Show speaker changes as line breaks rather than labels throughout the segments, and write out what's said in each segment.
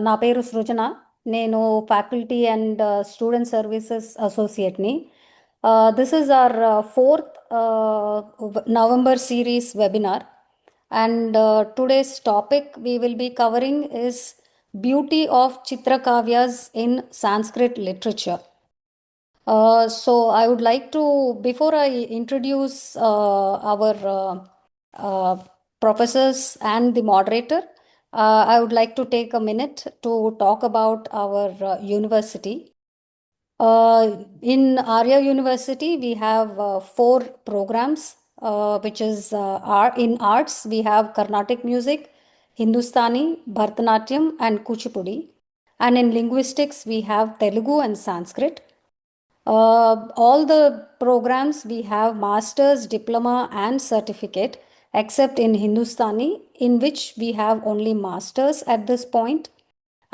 నా పేరు సృజన. నేను ఫ్యాకల్టీ అండ్ స్టూడెంట్ సర్వీసెస్ అసోసియేట్ని. This is our fourth November series webinar. And today's topic we will be covering is beauty of Chitrakavyas in Sanskrit literature. So I would like to, before I introduce our professors and the moderator, I would like to take a minute to talk about our university. In Arya University, we have four programs, which is in arts, we have Carnatic music, Hindustani, Bharatanatyam, and Kuchipudi. And in linguistics, we have Telugu and Sanskrit. All the programs we have master's, diploma, and certificate, except in Hindustani, in which we have only masters at this point,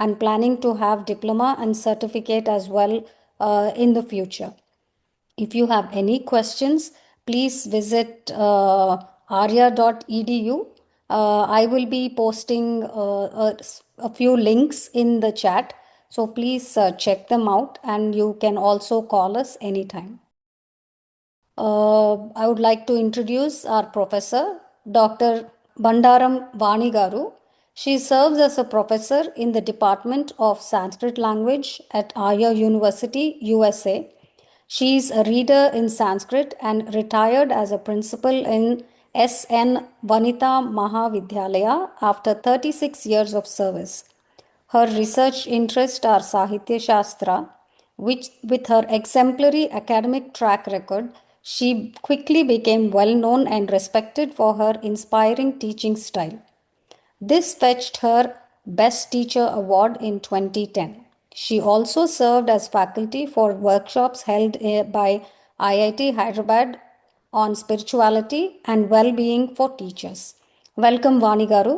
and planning to have diploma and certificate as well in the future. If you have any questions, please visit arya.edu. I will be posting a few links in the chat, so please check them out, and you can also call us anytime. I would like to introduce our professor, Dr. Bandaram Vani Garu. She serves as a professor in the Department of Sanskrit Language at Arya University, USA. She is a reader in Sanskrit and retired as a principal in S.N. Vanita Mahavidyalaya after 36 years of service. Her research interests are Sahitya Shastra, which, with her exemplary academic track record, she quickly became well known and respected for her inspiring teaching style. This fetched her Best Teacher Award in 2010. She also served as faculty for workshops held by IIT Hyderabad on spirituality and well-being for teachers. Welcome, Vani Garu.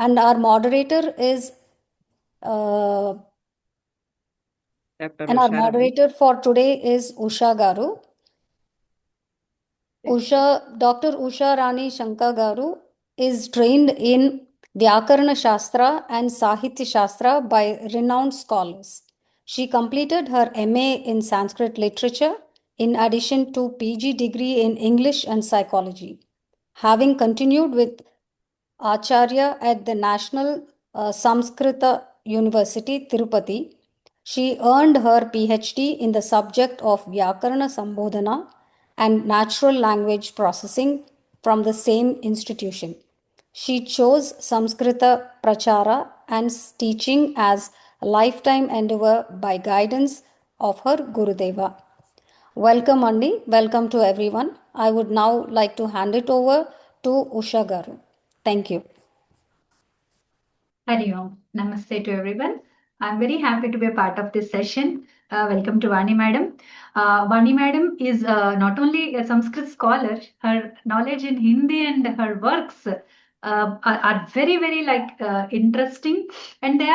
And our moderator is moderator for today is Usha Garu. Dr. Usha Rani Shankar Garu is trained in Vyakarana Shastra and Sahitya Shastra by renowned scholars. She completed her MA in Sanskrit literature in addition to PG degree in English and psychology. Having continued with Acharya at the National Samskrita University, Tirupati, she earned her PhD in the subject of Vyakarana Sambodhana and natural language processing from the same institution. She chose Samskrita Prachara and teaching as a lifetime endeavor by guidance of her Gurudeva. Welcome, Andi. Welcome to everyone. I would now like to hand it over to Usha Garu. Thank you.
Hari Om. Namaste to everyone. I'm very happy to be a part of this session. Welcome to Vani Madam. Vani Madam is not only a Sanskrit scholar, her knowledge in Hindi and her works are very, very interesting, and they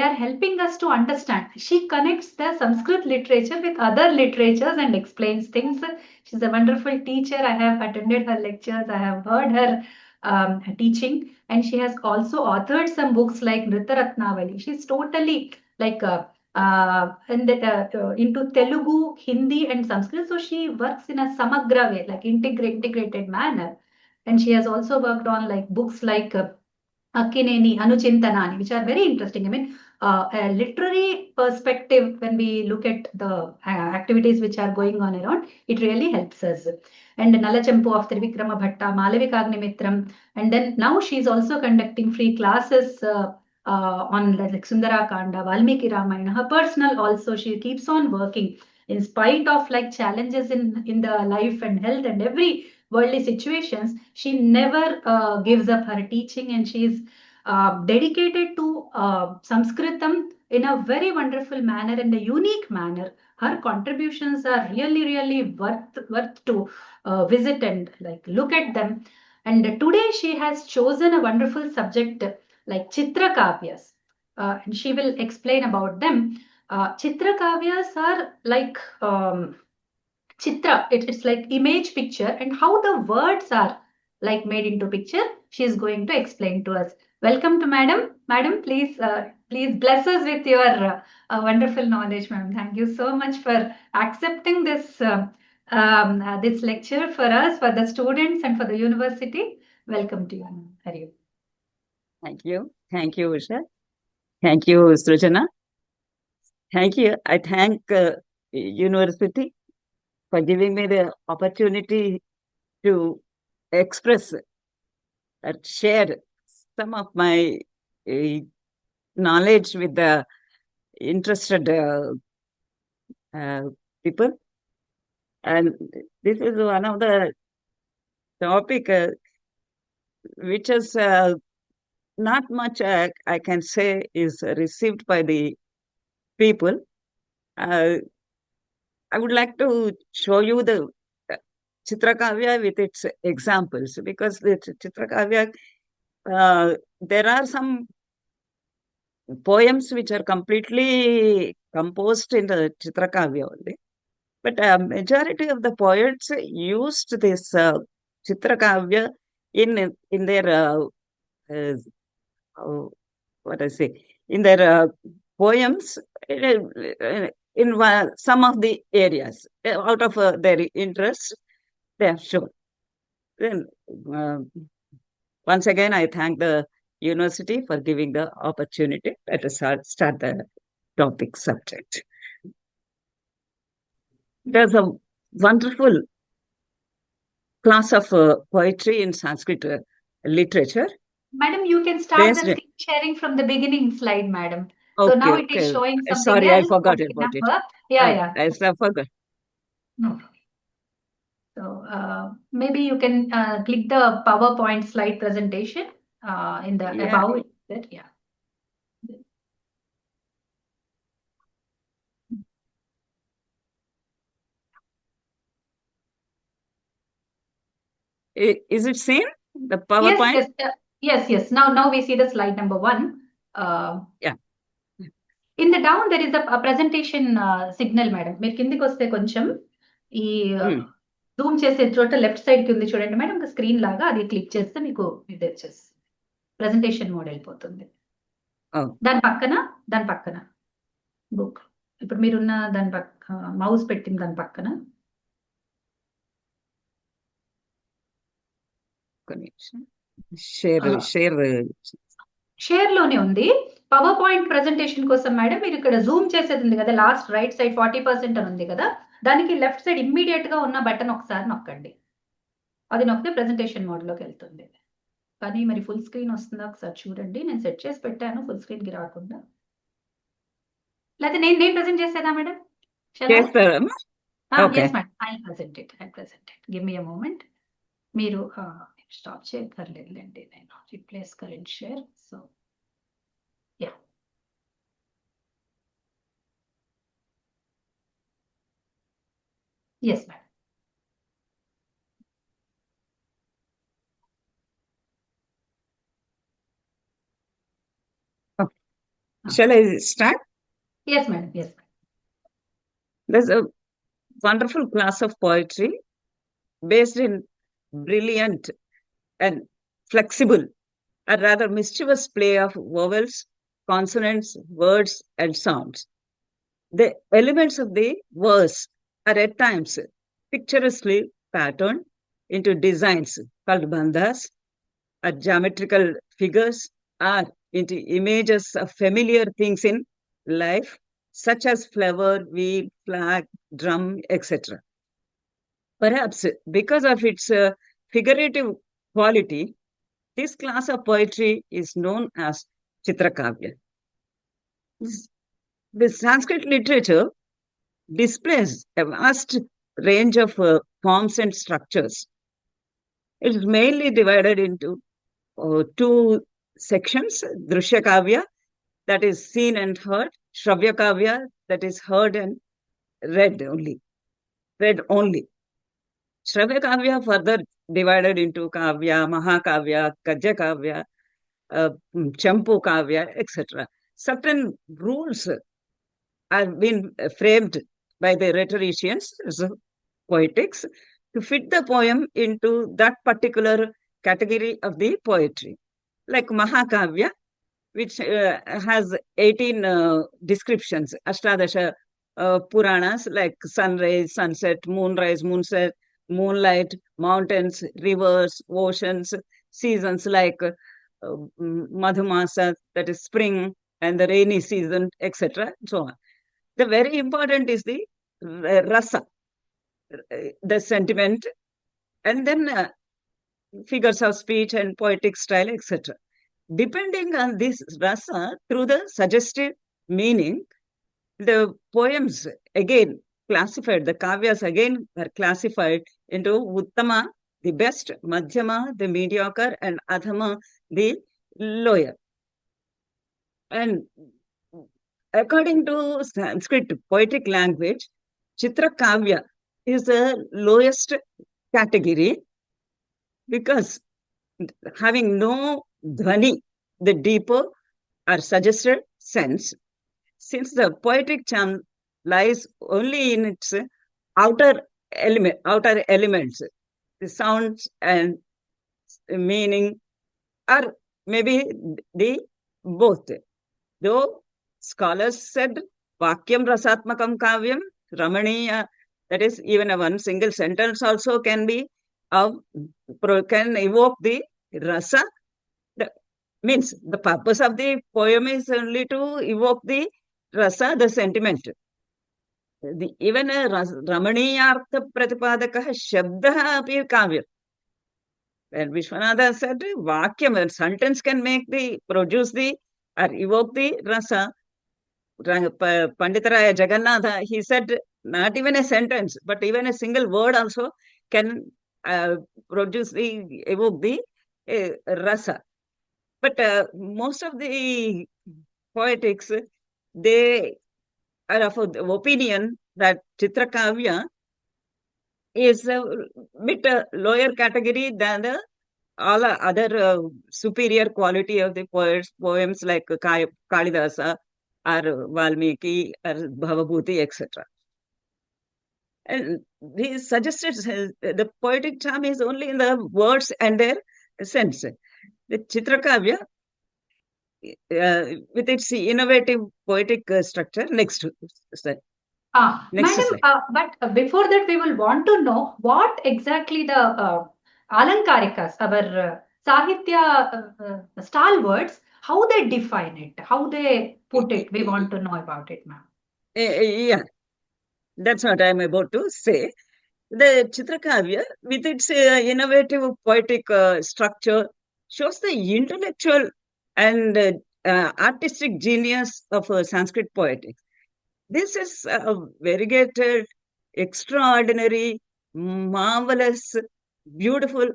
are helping us to understand. She connects the Sanskrit literature with other literatures and explains things. She's a wonderful teacher. I have attended her lectures. I have heard her teaching, and she has also authored some books like Nritaratnavali. She's totally into Telugu, Hindi, and Sanskrit. So she works in a samagra way, like integrated manner. And she has also worked on books like Akkineni, Anuchintanani, which are very interesting. I mean, a literary perspective, when we look at the activities which are going on around, it really helps us. And Nalachampu of Trivikrama Bhatta, Malavikagnimitram, and then now she's also conducting free classes on like Sundara Kanda, Valmiki Ramayana. Her personal also, she keeps on working in spite of challenges in the life and health and every worldly situations. She never gives up her teaching, and she is dedicated to Sanskritam in a very wonderful manner and a unique manner. Her contributions are really, really worth to visit and look at them. And today she has chosen a wonderful subject like Chitrakavyas, and she will explain about them. Chitrakavyas are like Chitra, it's like image picture, and how the words are made into picture, she is going to explain to us. Welcome to Madam. Madam, please bless us with your wonderful knowledge, ma'am. Thank you so much for accepting this this lecture for us, for the students, and for the university. Welcome to you, ma'am. Hari Om.
Thank you. Thank you, Usha. Thank you, Srujana. Thank you. I thank university for giving me the opportunity to express or share some of my knowledge with the interested people. And this is one of the topic which is not much I can say is received by the people. I would like to show you the Chitrakavya with its examples, because the Chitrakavya, there are some poems which are completely composed in the Chitrakavya only, but majority of the poets used this Chitrakavya in their what I say, in their poems in some of the areas out of their interest they have shown. Then once again, I thank the university for giving the opportunity. Let us start the topic subject. There's a wonderful class of poetry in Sanskrit literature.
Madam, you can start the screen sharing from the beginning slide, madam. So
Okay,
now it is showing something
sorry,
else.
I forgot about it.
Yeah.
I forgot.
No. So maybe you can click the PowerPoint slide presentation in the above. Yeah.
Is it seen? The PowerPoint?
Yes. Now we see the slide number 1.
Yeah.
In the down there is a presentation signal, madam. మీరు కిందికి వస్తే కొంచెం ఈ Zoom చేసే చోట left side కి ఉంది చూడండి మేడం, ఒక స్క్రీన్ లాగా, అది క్లిక్ చేస్తే మీకు ఇది వచ్చేసి ప్రెజెంటేషన్ మోడ్ వెళ్ళిపోతుంది. దాని పక్కన బుక్, ఇప్పుడు మీరున్న దాని పక్క మౌస్ పెట్టిన దాని పక్కన షేర్ లోనే ఉంది. పవర్ పాయింట్ ప్రెజెంటేషన్ కోసం మేడం మీరు ఇక్కడ జూమ్ చేసేది ఉంది కదా, లాస్ట్ రైట్ సైడ్ 40% అని ఉంది కదా, దానికి లెఫ్ట్ సైడ్ ఇమ్మీడియట్ గా ఉన్న బటన్ ఒకసారి నొక్కండి. అది నొక్కితే ప్రెజెంటేషన్ మోడ్ లోకి వెళ్తుంది. కానీ మరి ఫుల్ స్క్రీన్ వస్తుందా ఒకసారి చూడండి. నేను సెట్ చేసి పెట్టాను ఫుల్ స్క్రీన్ కి రాకుండా. లేకపోతే నేను ప్రెజెంట్ చేసేదా madam? Yes madam, I'll present it. Give me a moment. మీరు స్టాప్ చేయక్కర్లేదులేండి, నేను replace current share. So yeah, yes madam.
Shall I start?
Yes madam.
There's a wonderful class of poetry based in brilliant and flexible, a rather mischievous play of vowels, consonants, words, and sounds. The elements of the verse are at times picturesquely patterned into designs called bandhas, or geometrical figures, or into images of familiar things in life, such as flower, wheel, flag, drum, etc. Perhaps because of its figurative quality, this class of poetry is known as Chitrakavya. The Sanskrit literature displays a vast range of forms and structures. It is mainly divided into 2 sections: Drushya Kavya, that is seen and heard; Shravya Kavya, that is heard and read only. Shravya Kavya further divided into Kavya, Mahakavya, Gadya Kavya, Champu Kavya, etc. Certain rules have been framed by the rhetoricians, poetics, to fit the poem into that particular category of the poetry. like Mahakavya, which has 18 descriptions, Ashtadasha Puranas, like sunrise, sunset, moonrise, moonset, moonlight, mountains, rivers, oceans, seasons like Madhumasa, that is spring, and the rainy season, etc. So on. The very important is the rasa, the sentiment, and then figures of speech and poetic style, etc. Depending on this rasa, through the suggested meaning, the poems again classified, the kavyas again are classified into uttama, the best, madhyama, the mediocre, and adhama, the lower. And according to Sanskrit poetic language, Chitra Kavya is the lowest category because having no dhvani, the deeper or suggested sense, since the poetic charm lies only in its outer elements, the sounds and meaning, or maybe the both. Though scholars said Vakyam Rasatmakam Kavyam, Ramaniya, that is even a one single sentence also can be can evoke the rasa. Means the purpose of the poem is only to evoke the rasa, the sentiment. Even a Ramaniyartha Pratipadakah Shabdaha api Kavyam. And Vishwanatha said, Vakyam, a sentence can produce the or evoke the rasa. Panditaraya Jagannatha, he said, not even a sentence, but even a single word also can evoke the rasa. But most of the poetics, they are of the opinion that Chitrakavya is a bit lower category than the all other superior quality of the poems like Kalidasa or Valmiki or Bhavabhuti, etc. And he suggested the poetic charm is only in the words and their sense. The Chitrakavya, with its innovative poetic structure, next slide.
Madam, but before that, we will want to know what exactly the Alankarikas, our Sahitya stalwarts, how they define it, how they put it. We want to know about it, ma'am.
Yeah, that's what I'm about to say. The Chitrakavya, with its innovative poetic structure, shows the intellectual and artistic genius of Sanskrit poetics. This is a variegated, extraordinary, marvelous, beautiful,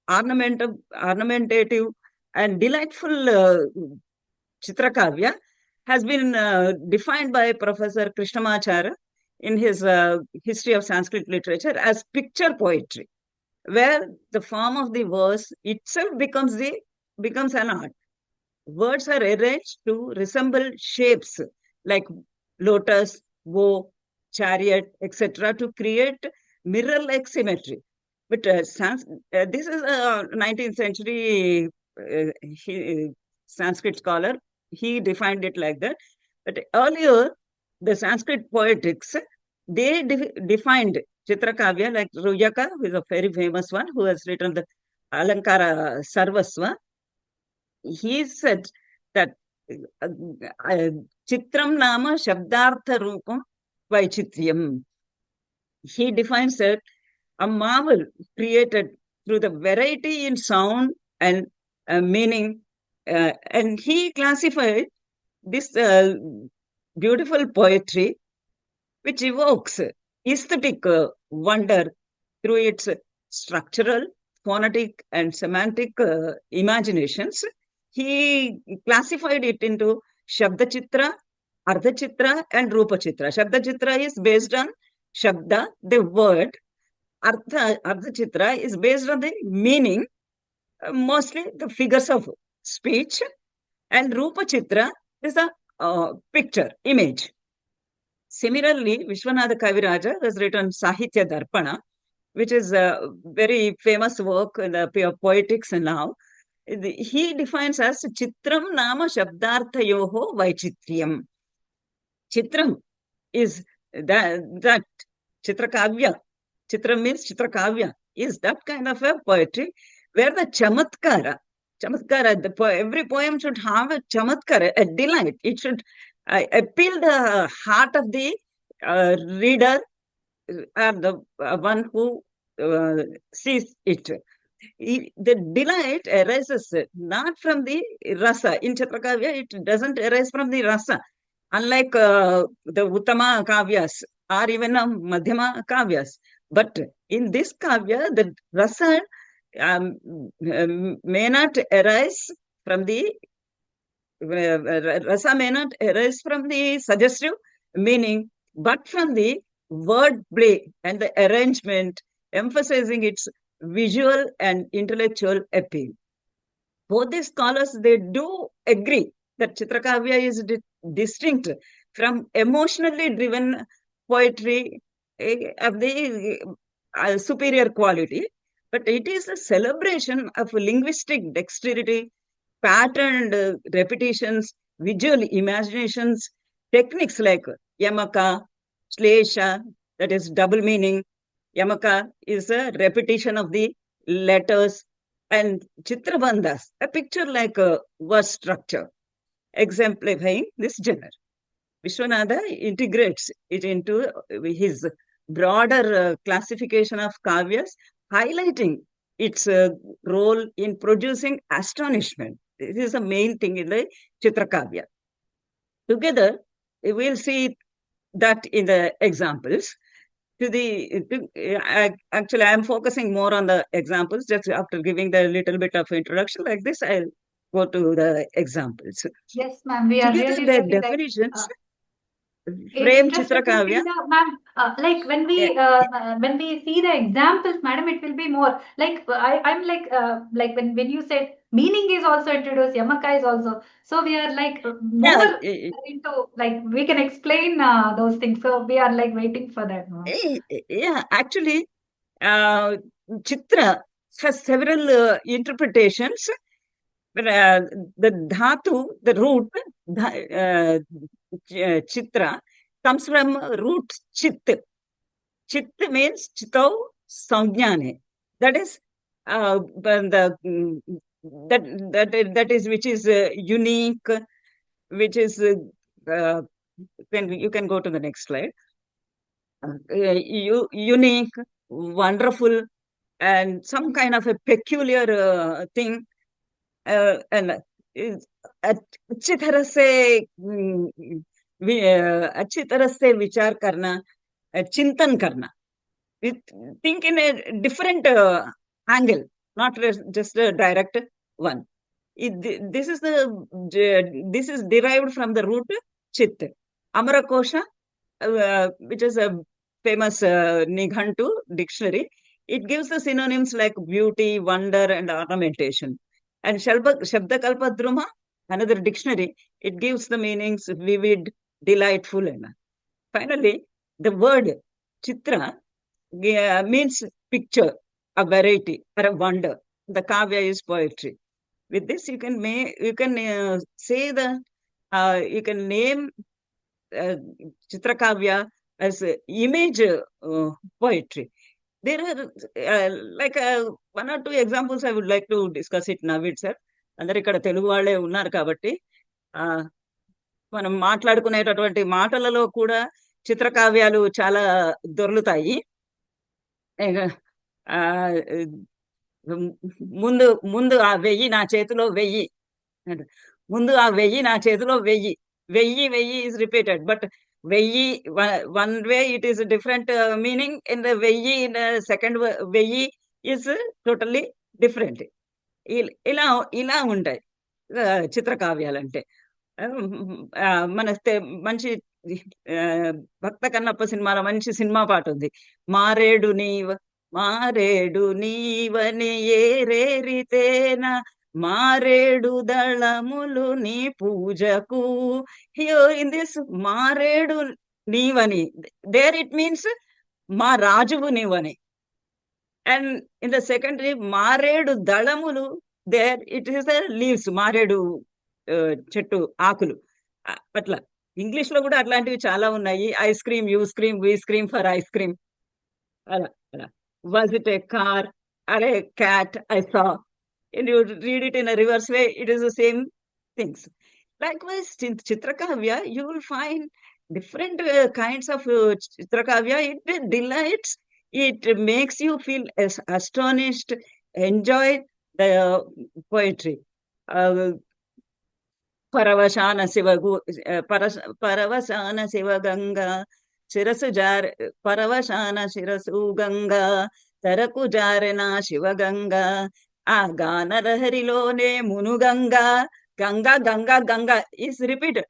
ornamentative, and delightful Chitrakavya has been defined by Professor Krishnamacharya in his History of Sanskrit Literature as picture poetry, where the form of the verse itself becomes an art. Words are arranged to resemble shapes like lotus, bow, chariot, etc. to create mirror-like symmetry. But this is a 19th century Sanskrit scholar. He defined it like that. But earlier, the Sanskrit poetics, they defined Chitrakavya like Ruyaka, who is a very famous one, who has written the Alankara Sarvasva. He said that Chitram Nama Shabdartha Rupam Vaichityam. He defines it a marvel created through the variety in sound and meaning. And he classified this beautiful poetry, which evokes aesthetic wonder through its structural, phonetic, and semantic imaginations. He classified it into Shabda Chitra, Ardha Chitra, and Rupa Chitra. Shabda Chitra is based on Shabda, the word. Ardha Chitra is based on the meaning, mostly the figures of speech. And Rupa Chitra is a picture, image. Similarly, Vishwanatha Kaviraja has written Sahitya Darpana, which is a very famous work in the poetics now. he defines as chitram nama shabdarthayoho vaichitriyam. Chitram is that chitrakavya. Chitram means chitrakavya is that kind of a poetry where the chamatkara, every poem should have a chamatkara, a delight. It should appeal the heart of the reader or the one who sees it. The delight arises not from the rasa. In Chitrakavya, it doesn't arise from the rasa. Unlike the Uttama Kavyas or even Madhyama Kavyas. But in this Kavya, the rasa may not arise from the rasa may not arise from the suggestive meaning, but from the word play and the arrangement, emphasizing its visual and intellectual appeal. Both these scholars, they do agree that Chitrakavya is distinct from emotionally driven poetry of the superior quality, but it is a celebration of linguistic dexterity, patterned repetitions, visual imaginations, techniques like yamaka, shlesha, that is double meaning. Yamaka is a repetition of the letters, and chitrabandhas, a picture like a verse structure, exemplifying this genre. Vishwanatha integrates it into his broader classification of kavyas, highlighting its role in producing astonishment. This is the main thing in the Chitrakavya. Together, we will see that in the examples. Actually, I am focusing more on the examples. Just after giving the little bit of introduction like this, I'll go to the examples.
Yes, ma'am. We are
Together,
really,
the
really
definitions frame
interested to see
Chitrakavya.
the ma'am. Like when we see the examples, madam, it will be more like I'm like when you said meaning is also introduced, yamaka is also. So we are like more into like we can explain those things. So we are like waiting for that.
Yeah, actually, Chitra has several interpretations. But the dhatu, the root, Chitra, comes from root chit. Chit means chitau sanjnane. That is that is which is unique, which is you can go to the next slide. Unique, wonderful, and some kind of a peculiar thing, and अच्छी तरह से विचार करना, चिंतन करना. Think in a different angle, not just a direct one. This is derived from the root chit. Amarakosha, which is a famous Nighantu dictionary, it gives the synonyms like beauty, wonder, and ornamentation. And Shabdakalpadruma, another dictionary, it gives the meanings vivid, delightful. And finally, the word chitra means picture, a variety, or a wonder. The kavya is poetry. With this, you can say that you can name Chitrakavya as image poetry. There are like one or two examples I would like to discuss it now itself. అందరు ఇక్కడ తెలుగు వాళ్ళే ఉన్నారు కాబట్టి మనం మాట్లాడుకునేటటువంటి మాటలలో కూడా చిత్రకావ్యాలు చాలా దొర్లుతాయి. ముందు ఆ 1000 నా చేతిలో 1000, ముందు ఆ 1000 నా చేతిలో 1000, 1000 is repeated, but 1000 one way it is a different meaning, in the 1000 in the second 1000 is totally different. ఇలా ఉంటాయి చిత్రకావ్యాలంటే. మన మంచి భక్త కన్నప్ప సినిమాలో మంచి సినిమా పాట ఉంది, మారేడు నీవని ఏరేరితేనా మారేడు దళములు నీ పూజకు. Here in this మారేడు నీవని, there it means మా రాజువు నీవని. And in the secondary, మారేడు దళములు there it is the leaves, మారేడు చెట్టు ఆకులు. అట్లా ఇంగ్లీష్ లో కూడా అట్లాంటివి చాలా ఉన్నాయి. Ice cream, you scream, we scream for ice cream. అలా అలా. Was it a car or a cat I saw? And you read it in a reverse way, it is the same things. Likewise, in Chitrakavya, you will find different kinds of Chitrakavya. It delights, it makes you feel astonished, enjoy the poetry. పరవశాన పరవశాన Shiva Ganga శిరసు జార పరవశాన శిరసు గంగా తరకు జారెన శివ గంగా ఆ గానలహరిలోనే మునుగంగా Ganga Ganga Ganga is repeated.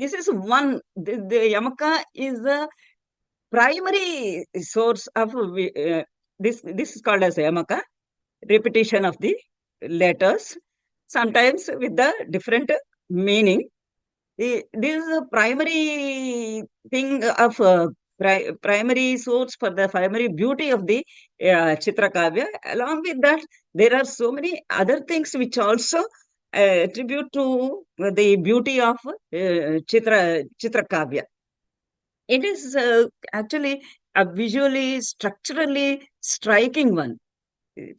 This is one, the yamaka is the primary source of this is called as yamaka, repetition of the letters, sometimes with the different meaning. This is a primary thing of primary source for the primary beauty of the Chitrakavya. Along with that, there are so many other things which also attribute to the beauty of Chitrakavya. It is actually a visually, structurally striking one.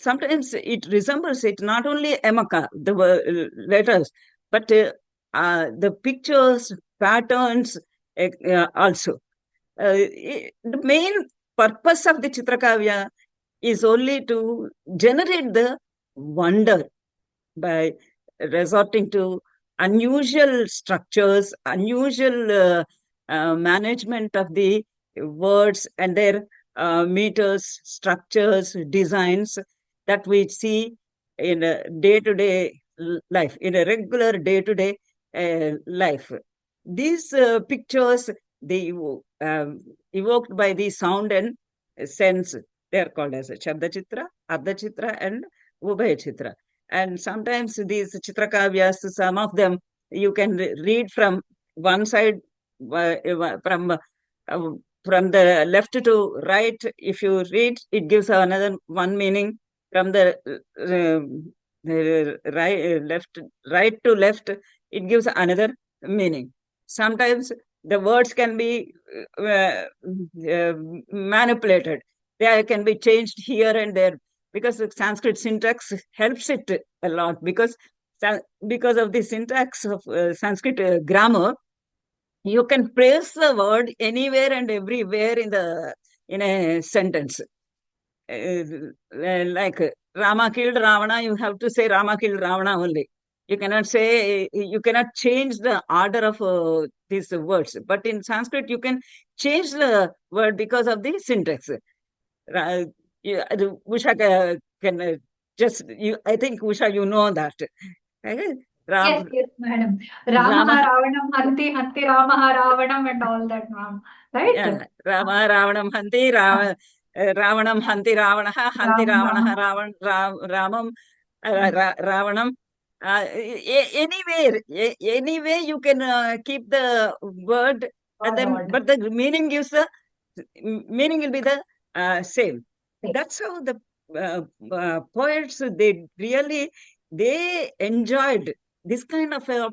Sometimes it resembles it, not only Emaka, the letters, but the pictures, patterns also. The main purpose of the Chitrakavya is only to generate the wonder by resorting to unusual structures, unusual management of the words and their meters, structures, designs that we see in a day-to-day life, in a regular day-to-day life. These pictures, they evoked by the sound and sense, they are called as Shabda Chitra, Ardha Chitra, and Ubhaya Chitra. And sometimes these Chitrakavyas, some of them you can read from one side, from the left to right. If you read, it gives another one meaning. From the right to left, it gives another meaning. Sometimes the words can be manipulated. They can be changed here and there, because the Sanskrit syntax helps it a lot, because of the syntax of Sanskrit grammar. You can place the word anywhere and everywhere in a sentence. Like Rama killed Ravana, you have to say Rama killed Ravana only. You cannot change the order of these words. But in Sanskrit, you can change the word because of the syntax. Usha can just, I think Usha, you know that.
Yes, madam. Rama Ravanam Hanti, Hanti Rama Ravanam, and all that, ma'am. Right?
Yeah. Rama Ravanam Hanti, Ravanam Hanti Ravanaha, Hanti Ravanaha Ramam Ravanam. Anyway, you can keep the word, and then but the meaning will be the same.
Right.
That's how the poets, they enjoyed this kind of a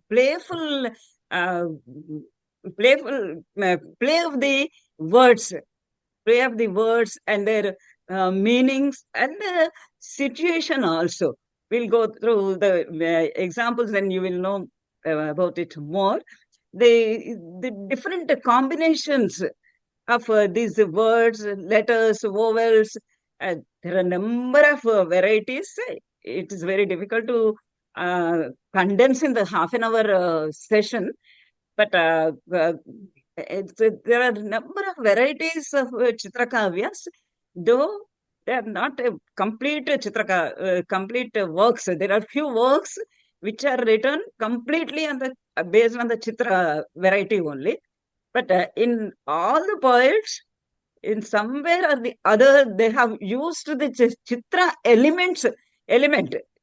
playful play of the words and their meanings and the situation also. We'll go through the examples, and you will know about it more. The different combinations of these words, letters, vowels. There are a number of varieties. It is very difficult to condense in the half an hour session, but there are a number of varieties of Chitrakavyas, though they are not complete complete works. There are few works which are written completely on the based on the Chitra variety only. But in all the poets, in somewhere or the other, they have used the Chitra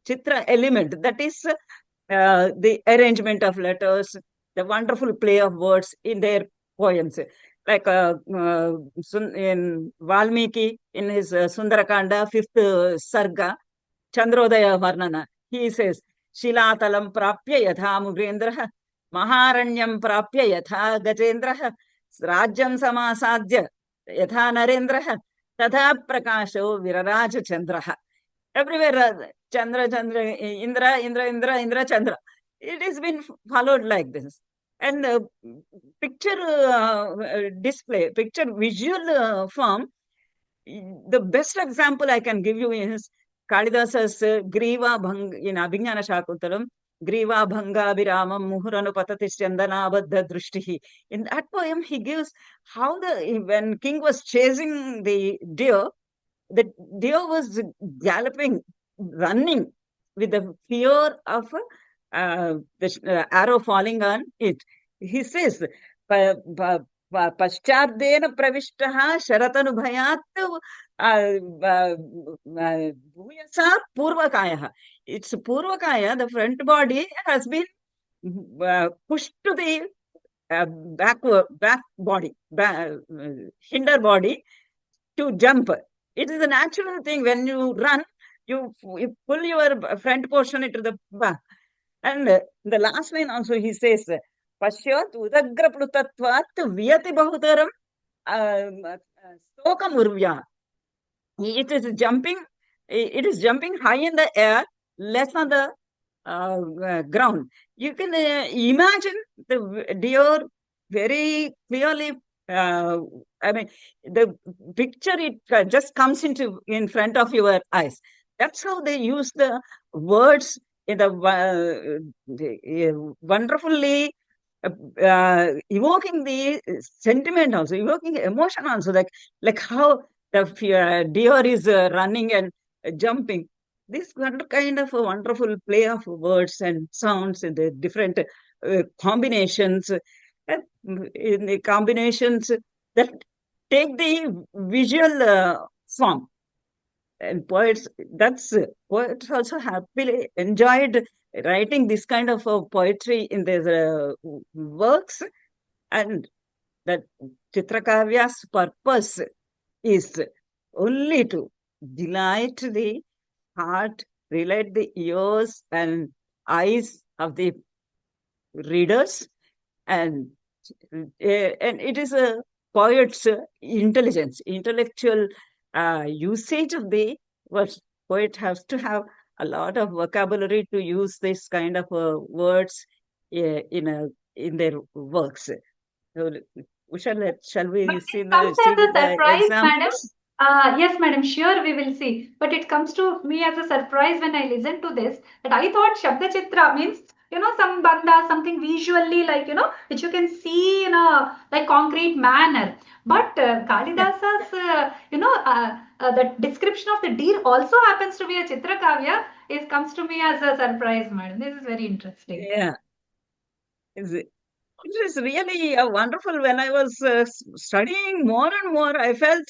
Chitra element, that is the arrangement of letters, the wonderful play of words in their poems. Like in Valmiki, in his Sundarakanda, 5th Sarga, Chandrodaya Varnana. He says, Shilatalam prapya yatha Mugendraha, Maharanyam prapya yatha Gajendraha, Rajyam samasadya yatha Narendraha, Tadha Prakasho Viraraja Chandraha. Everywhere, Chandra, Indra, Indra, Chandra. It has been followed like this. And picture display, picture visual form, the best example I can give you is Kalidasa's Griva Bhang in Abhignana Shakuntalam, Griva Bhanga Viramam Muhuranu Patatis Chandana Abadha Drushtihi. In that poem, he gives how when king was chasing the deer was galloping, running with the fear of the arrow falling on it. He says, Paschardena Pravishtaha Sharatanubhayat Bhuyasa Purvakaya. It's Purvakaya, the front body has been pushed to the back body, hinder body to jump. It is a natural thing. When you run, you pull your front portion into the back. And the last line also he says, Pashyat udagra plutatvat viyati bahutaram stokam urvya. It is jumping high in the air, less on the ground. You can imagine the deer very clearly. I mean, the picture, it just comes in front of your eyes. That's how they use the words in the wonderfully evoking the sentiment also, evoking emotion also, like how the deer is running and jumping. This kind of a wonderful play of words and sounds in the different combinations, in the combinations that take the visual form. And poets also happily enjoyed writing this kind of poetry in their works, and that Chitrakavya's purpose is only to delight the heart, delight the ears and eyes of the readers, and it is a poet's intelligence, intellectual usage of the words. Poet has to have a lot of vocabulary to use this kind of words in their works. So, Usha, shall we
But
see
it comes as a
the
surprise, madam.
examples?
Yes, madam, sure, we will see. But it comes to me as a surprise when I listen to this, that I thought Shabda Chitra means, some banda, something visually like, which you can see in a like concrete manner. But Kalidasa's, the description of the deer also happens to be a Chitra Kavya. It comes to me as a surprise, madam. This is very interesting.
Yeah. It is really wonderful. When I was studying more and more, I felt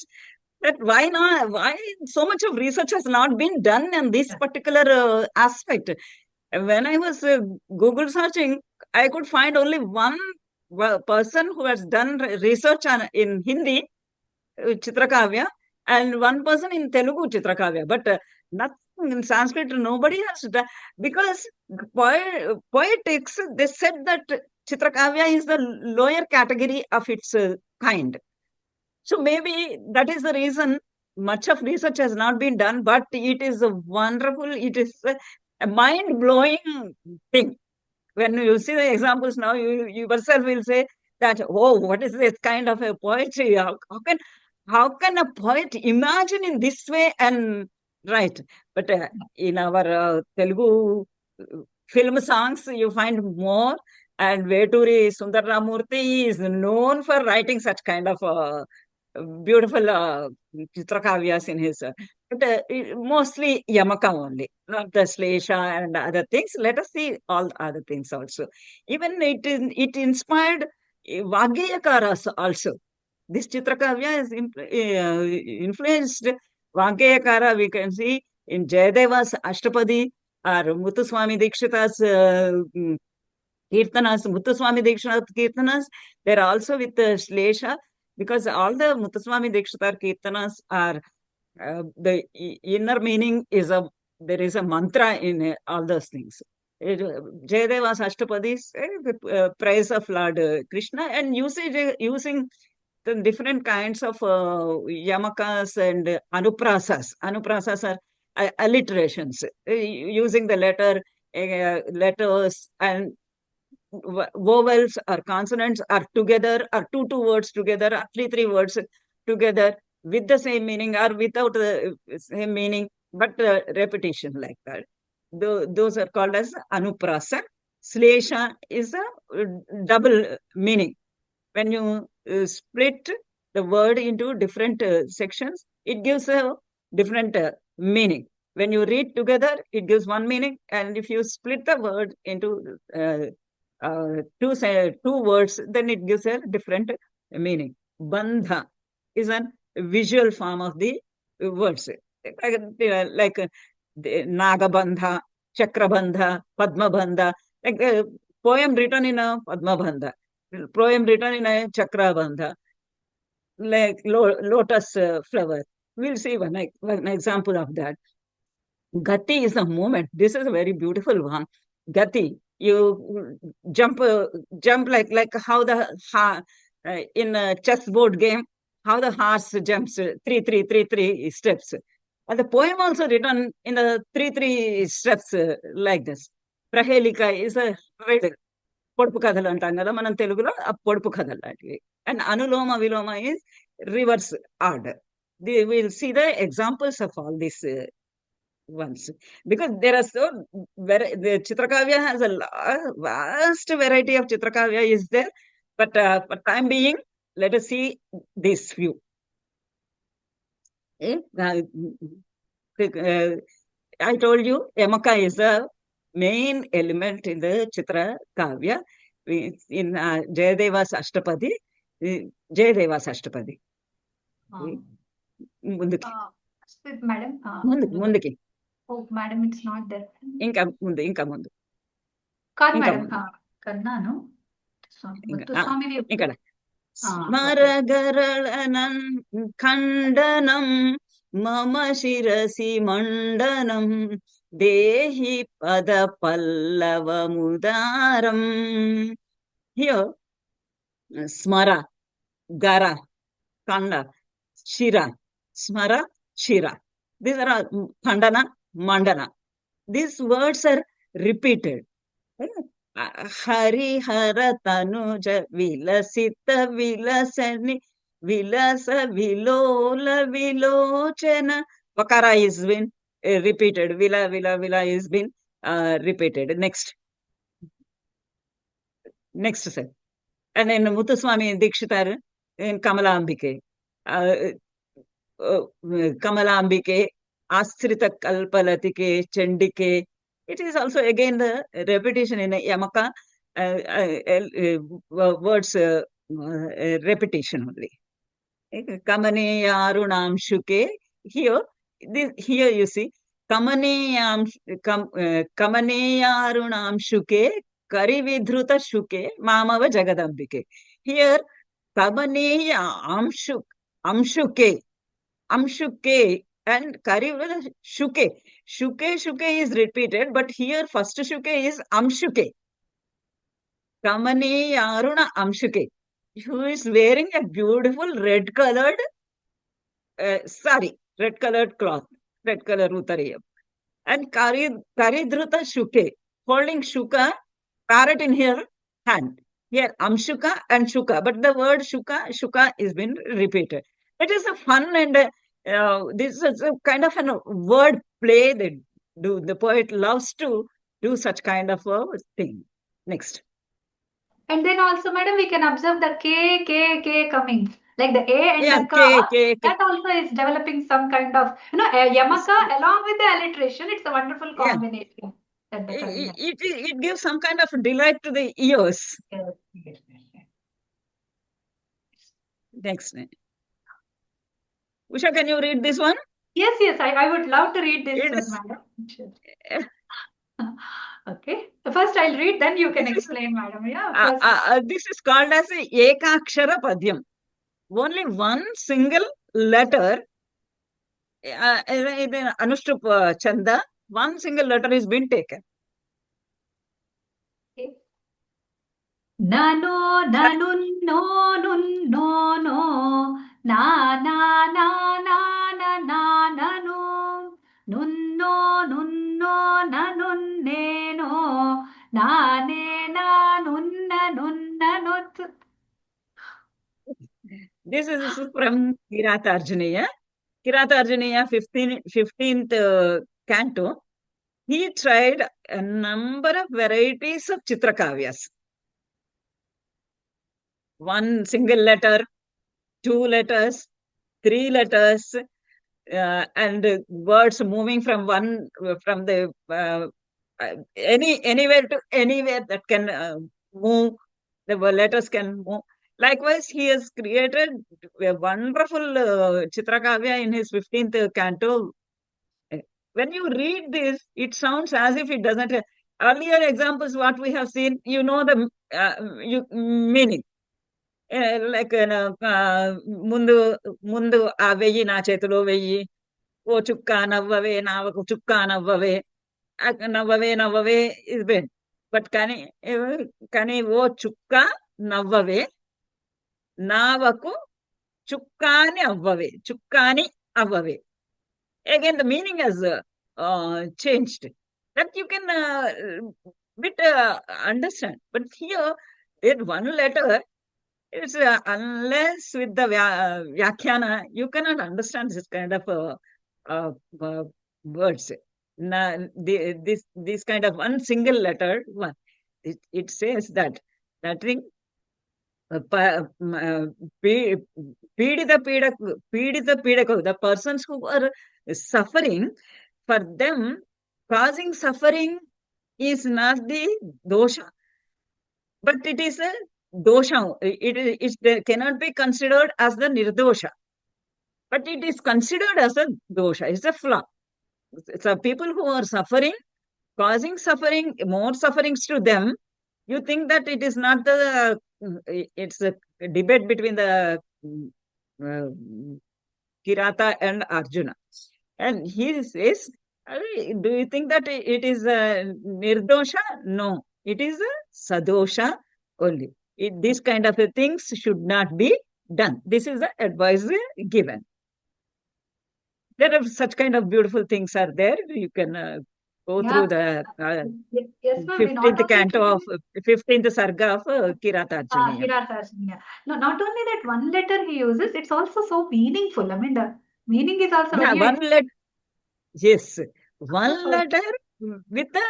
that why so much of research has not been done in this particular aspect. When I was Google searching, I could find only one person who has done research in Hindi, Chitrakavya, and one person in Telugu, Chitrakavya. But nothing in Sanskrit, nobody has done, because poetics, they said that Chitrakavya is the lower category of its kind. So maybe that is the reason much of research has not been done, but it is a wonderful, it is a mind-blowing thing. When you see the examples now, you yourself will say that, oh, what is this kind of a poetry? How can a poet imagine in this way and write? But in our Telugu film songs, you find more. And Veturi Sundar Ramurthy is known for writing such kind of beautiful Chitrakavyas in his, but mostly Yamaka only, not the Shlesha and other things. Let us see all other things also. Even it inspired Vagyakaras also. This Chitrakavya is influenced Vagyakara. We can see in Jayadeva's Ashtapadi or Muthuswami Dikshita's Kirtanas, Muthuswami Dikshita's Kirtanas. They're also with Shlesha, because all the Muthuswami Dikshita Kirtanas are the inner meaning is a there is a mantra in all those things. Jayadeva's Ashtapadis, praise of Lord Krishna, and using the different kinds of yamakas and anuprasas. Anuprasas are alliterations, using the letters and vowels or consonants are together, or two words together, or three words together with the same meaning or without the same meaning, but repetition like that. Those are called as anuprasa. Slesha is a double meaning. When you split the word into different sections, it gives a different meaning. When you read together, it gives one meaning, and if you split the word into two words, then it gives a different meaning. Bandha is a visual form of the words, like Nagabandha, Chakrabandha, Padmabandha, like a poem written in a Padmabandha, poem written in a Chakrabandha, like lotus flower. We'll see one example of that. Gati is a movement. This is a very beautiful one. Gati, you jump like how the in a chessboard game, how the horse jumps 3 steps. And the poem also written in the 3 steps like this. Prahelika is a riddle. పొడుపు కథలు అంటాం కదా మనం తెలుగులో, ఆ పొడుపు కథలు లాంటివి. అండ్ అనులోమ విలోమ is reverse order. We'll see the examples of all these ones, because there are so the Chitrakavya has a vast variety of Chitrakavya is there, but for time being, let us see these few. I told you Yamaka is the main element in the Chitra Kavya in Jayadeva's Ashtapadi. Jayadeva's Ashtapadi. ముందుకి
madam
ముందుకి
madam it's not there.
ఇంకా ముందు
కాదు madam, కన్నాను
ఇక్కడ స్మరగరళనం ఖండనం మమ శిరసి మండనం దేహి పద పల్లవముదారం. Here, smara, gara, kanda, shira, smara, shira. These are khandana, mandana. These words are repeated. Hari hara tanuja vilasita vilasani vilasa vilola vilochana. Vakara is been repeated. Vila is been repeated. Next sir. And then Muthuswami Dikshitar in Kamalambike. Kamalambike, Astrita Kalpalatike, Chendike. It is also again the repetition in Yamaka, words repetition only. Kamane Arunam Shuke. Here you see Kamane Arunam Shuke, Karividruta Shuke, Mamava Jagadambike. Here Kamane Amshuke and Karividruta Shuke. Shuke is repeated, but here first Shuke is Amshuke. Kamane Aruna Amshuke, who is wearing a beautiful red colored sari, red colored cloth, red color utariyam. And Karidruta Shuke, holding Shuka, parrot in her hand. Here Amshuka and Shuka, but the word Shuka is been repeated. It is a fun and this is a kind of a word play that the poet loves to do such kind of a thing. Next.
And then also, madam, we can observe the K coming. Like the A and the K. That also is developing some kind of, Yamaka along with the alliteration. It's a wonderful combination.
It gives some kind of delight to the ears.
Yes.
Next. Usha, can you read this one?
Yes, I would love to read this one, madam. Sure. Okay. First I'll read, then you can explain, madam. Yeah.
This is called as a Ekakshara Padyam. Only one single letter, Anushtup Chanda, one single letter is been taken.
Nano, nanun, no, nun, no, no, na, na, na, na, na, na, nanu, nun, no, nanun, ne, no, na, ne, na, nun, nut.
This is from Kirata Arjuniya 15th canto. He tried a number of varieties of Chitrakavyas. One single letter, 2 letters, 3 letters, and words moving from the anywhere to anywhere that can move. The letters can move. Likewise, he has created a wonderful Chitrakavya in his 15th canto. When you read this, it sounds as if it doesn't. Earlier examples, what we have seen, you know the meaning. Like ముందు ముందు ఆ వెయ్యి నా చేతిలో వెయ్యి, ఓ చుక్క నవ్వవే నావకు చుక్క నవ్వవే, నవ్వవే is been. But కానీ ఓ చుక్క నవ్వవే నావకు చుక్కాని అవ్వవే. Again, the meaning has changed. That you can understand. But here, in one letter, it's unless with the Vyakhyana, you cannot understand this kind of words. This kind of one single letter, it says that thing. Pidita, the persons who are suffering, for them, causing suffering is not the dosha, but it is a dosha. It cannot be considered as the nirdosha, but it is considered as a dosha. It's a flaw. So people who are suffering, causing suffering, more sufferings to them, you think that it is not it's a debate between the Kirata and Arjuna. And he says, do you think that it is nirdosha? No, it is a sadosha only. This kind of things should not be done. This is the advice given. There are such kind of beautiful things are there. You can go through the 15th canto of 15th sarga of Kirata Arjuniya.
No, not only that one letter he uses, it's also so meaningful. I mean, the meaning is also
very one letter. Yes, one letter with a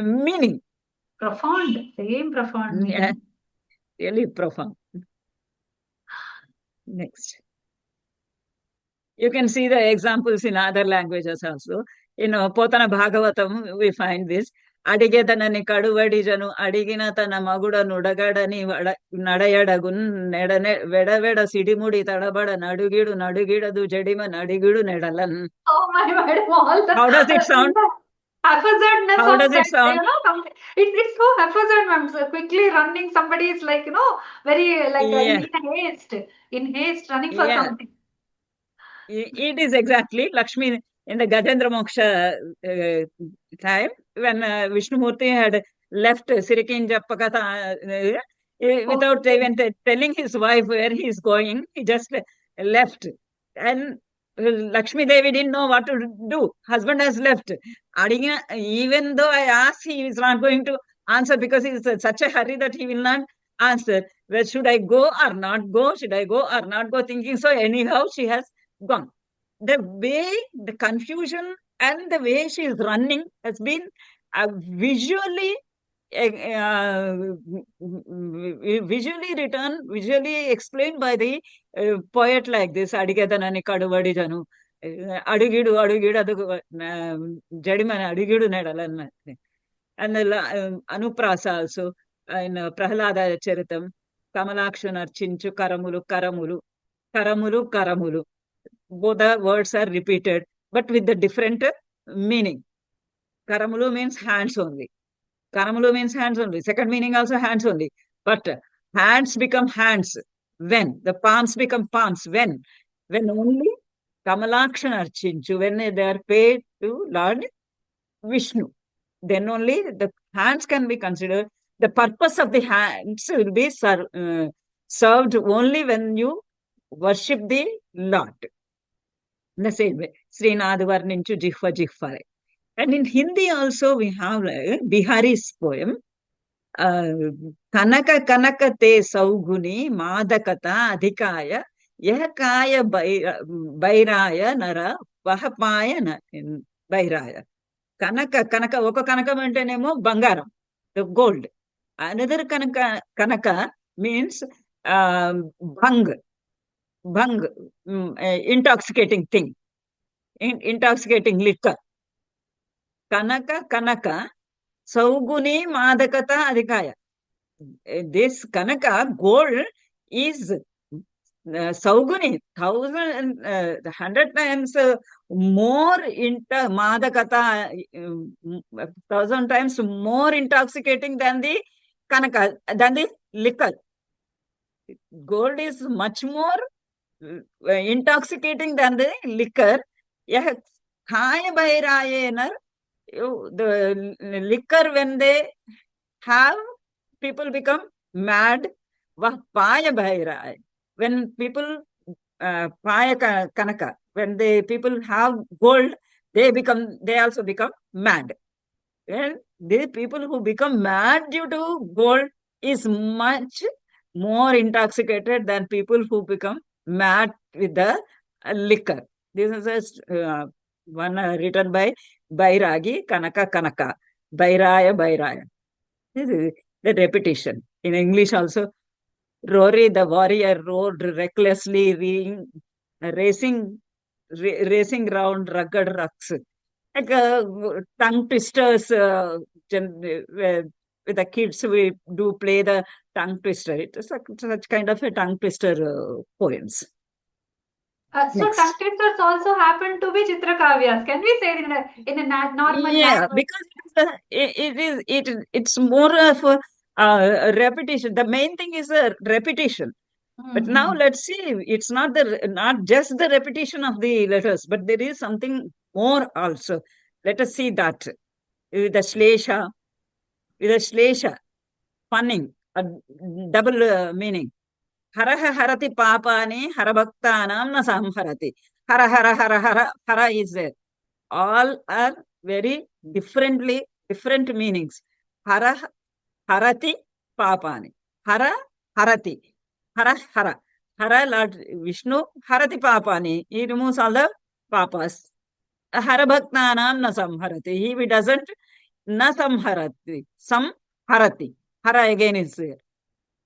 meaning.
Profound, same profound meaning.
Yeah, really profound. Next. You can see the examples in other languages also. Potana Bhagavatam, we find this. అడిగేతనని కడువడిజను అడిగిన తన మగుడ నుడగడని నడయడగున్ వెడవెడ సిడిముడి తడబడ నడుగిడదు జడిమ నడిగిడు నెడలన్.
Oh my God!
How does it sound?
Haphazardness.
How does it sound?
It's so haphazard, ma'am. So quickly running, somebody is like, very like in haste, running for something.
It is exactly Lakshmi in the Gajendra Moksha time, when Vishnumurti had left Sirikinjappakata without even telling his wife where he is going, he just left. And Lakshmi Devi didn't know what to do. Husband has left. Even though I asked, he is not going to answer because he is in such a hurry that he will not answer. Well, should I go or not go? Should I go or not go? Thinking so, anyhow, she has gone. The way, the confusion and the way she is running has been visually written, visually explained by the poet like this. Adigedanani kaduvadijanu, adugidu adu jadimani adugidu nedalan. And the Anuprasa also in Prahlada Charitam, Kamalakshan Archinchu Karamulu. Both the words are repeated, but with the different meaning. Karamulu means hands only. Second meaning also hands only. But hands become hands when? The palms become palms when? When only Kamalakshan Archinchu, when they are paid to Lord Vishnu. Then only the hands can be considered. The purpose of the hands will be served only when you worship the Lord. In the same way, Srinath Varninchu Jihva Jihva. And in Hindi also we have Bihari's poem. కనక కనక తే సౌగుని మాదకత అధికాయ యహకాయ బైరాయ నర వహపాయ బైరాయ. కనక కనక ఒక కనకం అంటేనేమో బంగారం, gold. Another కనక కనక means bhang, intoxicating thing, intoxicating liquor. కనక కనక సౌగుని మాదకత అధికాయ. This Kanaka gold is Sauguni 100 times more Madakata, 1,000 times more intoxicating than the Kanaka, than the liquor. Gold is much more intoxicating than the liquor. Yah Khaya Bairayenar, the liquor, when they have, people become mad. Vah paya bhairaya. When people paya kanaka, when people have gold, they also become mad. And the people who become mad due to gold is much more intoxicated than people who become mad with the liquor. This is one written by Bairagi, Kanaka Kanaka, Bairaya Bairaya. This is the repetition. In English also, Rory the warrior rode recklessly, racing round rugged rocks. Like tongue twisters, with the kids we do play the tongue twister. It is such kind of a tongue twister poems.
So
Next.
tongue twisters also happen to be Chitrakavyas. Can we say it in a normal
Yeah,
language?
because it's more of a repetition. The main thing is a repetition. But now let's see, it's not just the repetition of the letters, but there is something more also. Let us see that with the shlesha, punning, a double meaning. Haraha harati papani harabhaktanam na samharati. Hara hara hara hara hara is there. All are very different meanings. Hara harati papani. Hara harati. Hara hara. Hara Lord Vishnu harati papani. He removes all the papas. Harabhaktanam na samharati. He doesn't na samharati. Samharati. Hara again is there.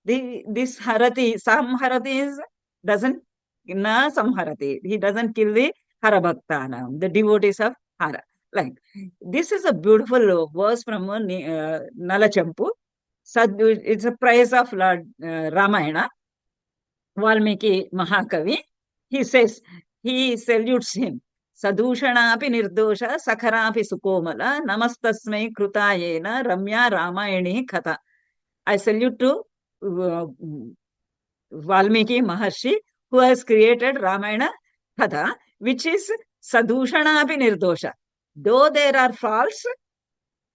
This harati, samharati is doesn't na samharati. He doesn't kill the harabhaktanam, the devotees of Hara. Like this is a beautiful verse from Nalachampu. It's a praise of Lord Ramayana. Valmiki Mahakavi. He says, he salutes him. Sadushanapi nirdosha sakharapi sukomala namastasmai krutayena ramya ramayani katha. I salute to Valmiki Maharshi, who has created Ramayana Katha, which is Sadushanapi nirdosha. Though there are faults,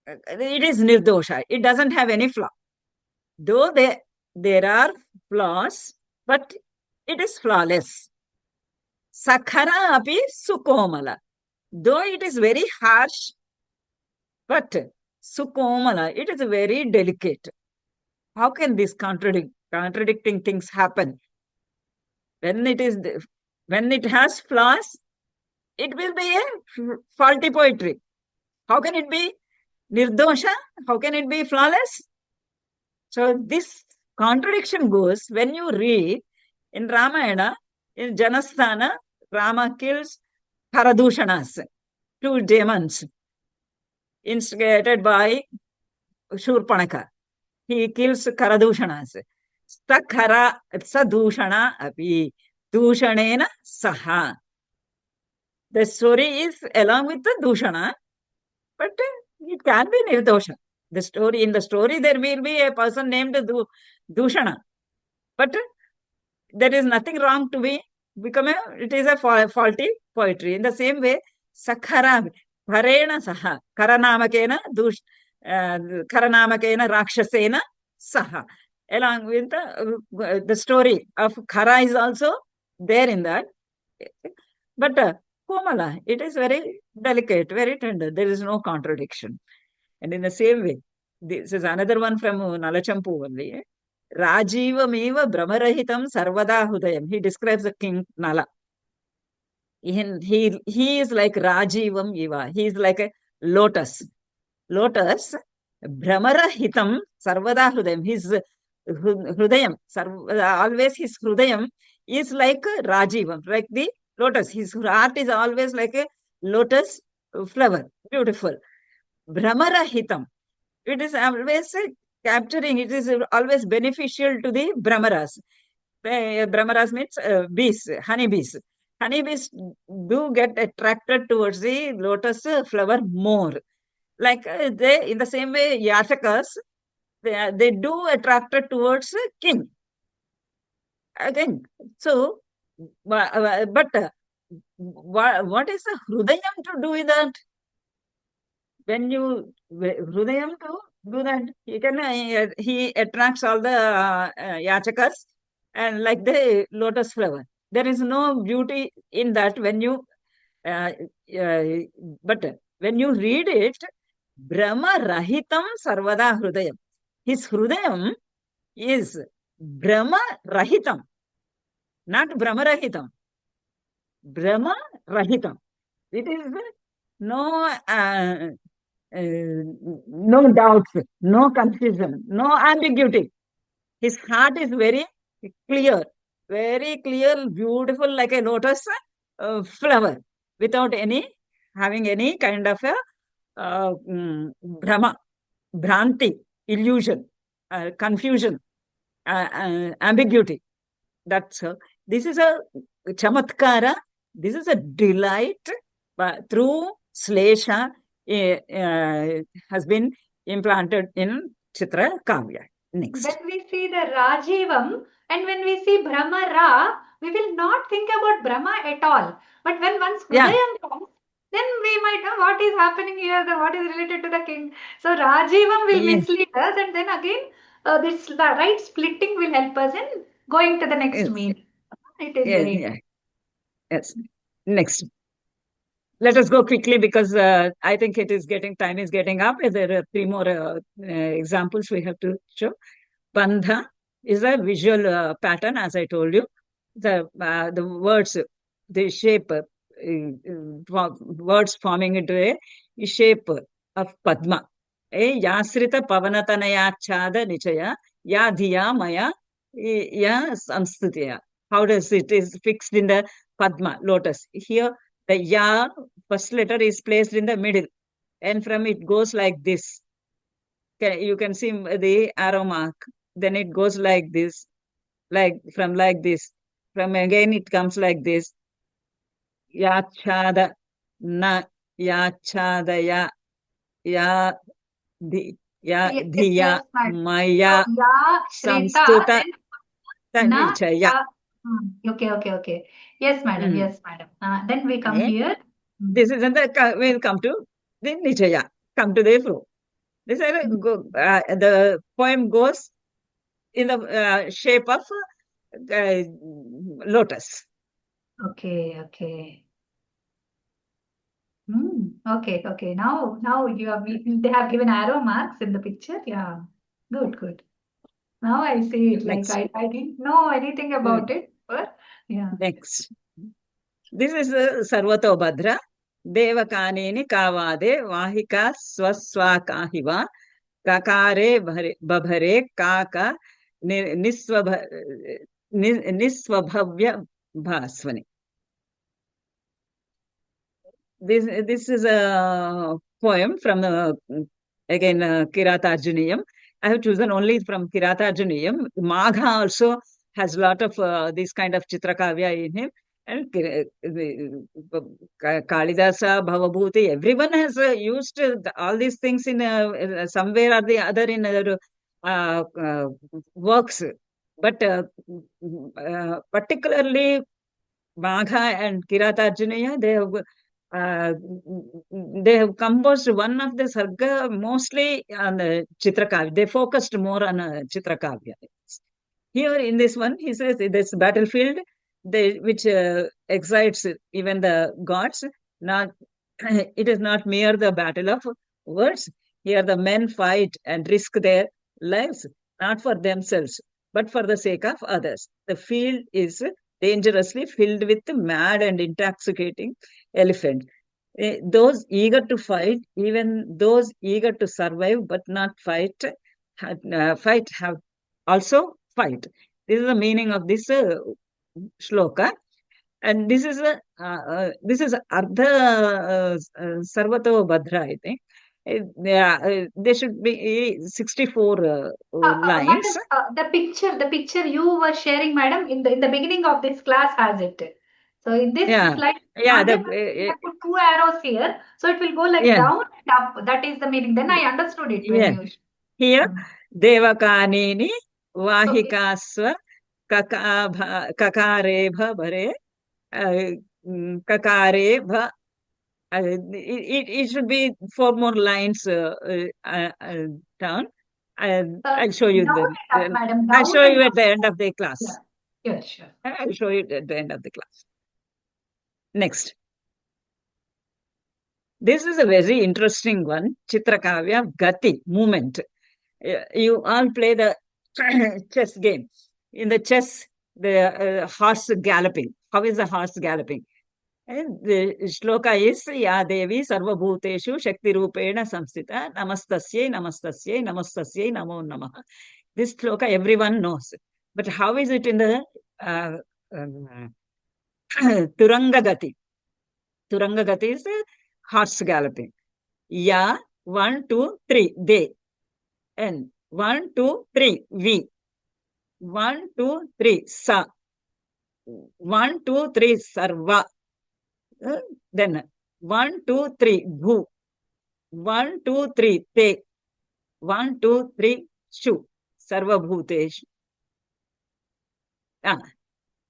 it is nirdosha. It doesn't have any flaw. Though there are flaws, but it is flawless. Sakhara api sukomala. Though it is very harsh, but sukomala, it is very delicate. How can these contradicting things happen? When it has flaws, it will be a faulty poetry. How can it be nirdosha? How can it be flawless? So this contradiction goes when you read in Ramayana, in Janasthana, Rama kills Haradushanas, 2 demons instigated by Shurpanaka. He kills Karadushanas. Sakhara sadushana api dushanena saha. The story is along with the dushana, but it can be nirdosha. In the story there will be a person named Dushana, but there is nothing wrong to it is a faulty poetry. In the same way, Sakhara, Karena saha. Karanamakena Karanamakena Rakshasena saha. Along with the story of Khara is also there in that. But Komala, it is very delicate, very tender. There is no contradiction. And in the same way, this is another one from Nalachampu only. Rajivameva Brahmarahitam Sarvada Hudayam. He describes the king Nala. He is like Rajivam Eva. He is like a lotus. Lotus, Brahmarahitam Sarvada Hrudayam. His Hrudayam, always his Hrudayam is like Rajivam, like the lotus. His heart is always like a lotus flower. Beautiful. Brahmarahitam. It is always capturing, it is always beneficial to the Brahmaras. Brahmaras means bees, honeybees. Honeybees do get attracted towards the lotus flower more. Like they, in the same way, Yachakas, they do attracted towards king. Again, so, but what is the Hrudayam to do with that? When you Hrudayam to do that, he attracts all the Yachakas and like the lotus flower. There is no beauty in that when you, but when you read it, Brahma Rahitam Sarvada Hrudayam. His Hrudayam is Brahma Rahitam, not Brahma Rahitam. Brahma Rahitam. It is no no doubts, no confusion, no ambiguity. His heart is very clear, beautiful, like a lotus flower, without having any kind of a Brahma, Bhranti, illusion, confusion, ambiguity. That's this is a chamatkara. This is a delight through Slesha has been implanted in Chitra Kavya. Next.
When we see the Rajivam and when we see Brahmara, we will not think about Brahma at all. But when once Hrudayam comes, then we might know what is happening here, what is related to the king. So Rajivam will mislead us, and then again this right splitting will help us in going to the next meaning. It is very
Yes. Next. Let us go quickly because I think time is getting up. There are 3 more examples we have to show. Bandha is a visual pattern, as I told you. The words, the shape, words forming into a shape of Padma. Yasrita Pavanatanayachada Nichaya, Ya Dhiya Maya, Ya Samstutiya. How does it is fixed in the Padma, lotus? Here, the Ya first letter is placed in the middle, and from it goes like this. You can see the arrow mark. Then it goes like this, from this. From again, it comes like this. Yachada, na, yachada, ya, dhiya, maya, samstuta, nichaya.
Okay. Yes, madam. Then we come here.
This is we'll come to the nichaya. Come to the flow. This is the poem goes in the shape of lotus.
Okay. Okay. Now they have given arrow marks in the picture. Yeah. Good. Now I see it. Like I didn't know anything about it. But yeah.
Next. This is Sarvato Bhadra. Devakanini Kavade Vahika Swaswakahiva Kakare Babhare Kaka Niswabhavya Bhaswani. This is a poem from again Kiratarjuniyam. I have chosen only from Kiratarjuniyam. Magha also has a lot of this kind of Chitrakavya in him. And Kalidasa, Bhavabhuti, everyone has used all these things in somewhere or the other in their works. But particularly Magha and Kiratarjuniya, they have uh, they have composed one of the sarga mostly on the Chitrakavya. They focused more on Chitrakavya. Here in this one, he says this battlefield, which excites even the gods. Not it is not mere the battle of words. Here the men fight and risk their lives, not for themselves, but for the sake of others. The field is dangerously filled with mad and intoxicating elephant. Those eager to fight, even those eager to survive but not fight, have also fight. This is the meaning of this shloka. And this is Ardha Sarvato Bhadra, I think. There should be 64 lines.
Madam, the picture you were sharing, madam, in the beginning of this class has it. So in this slide,
Yeah,
we have put 2 arrows here, so it will go like down and up. That is the meaning. Then I understood it when you.
Here, Devakanini Vahikasva Kakarebha Bhare Kakarebha. It should be 4 more lines down. I'll show you
Madam,
I'll show you at the end of the class.
Yeah, sure.
I'll show you at the end of the class. Next. This is a very interesting one. Chitrakavya Gati, movement. You all play the chess game. In the chess, the horse galloping. How is the horse galloping? And the shloka is Ya Devi Sarva Bhuteshu Shakti Rupena Samstita Namastasye Namastasye Namastasye Namo Namaha. This shloka everyone knows. But how is it in the Turanga Gati? Turanga Gati is horse galloping. Ya, 1, 2, 3, they. And 1, 2, 3, we. 1, 2, 3, sa. 1, 2, 3, sarva. Then 1, 2, 3, bhu. 1, 2, 3, te. 1, 2, 3, shu. Sarva bhuteshu.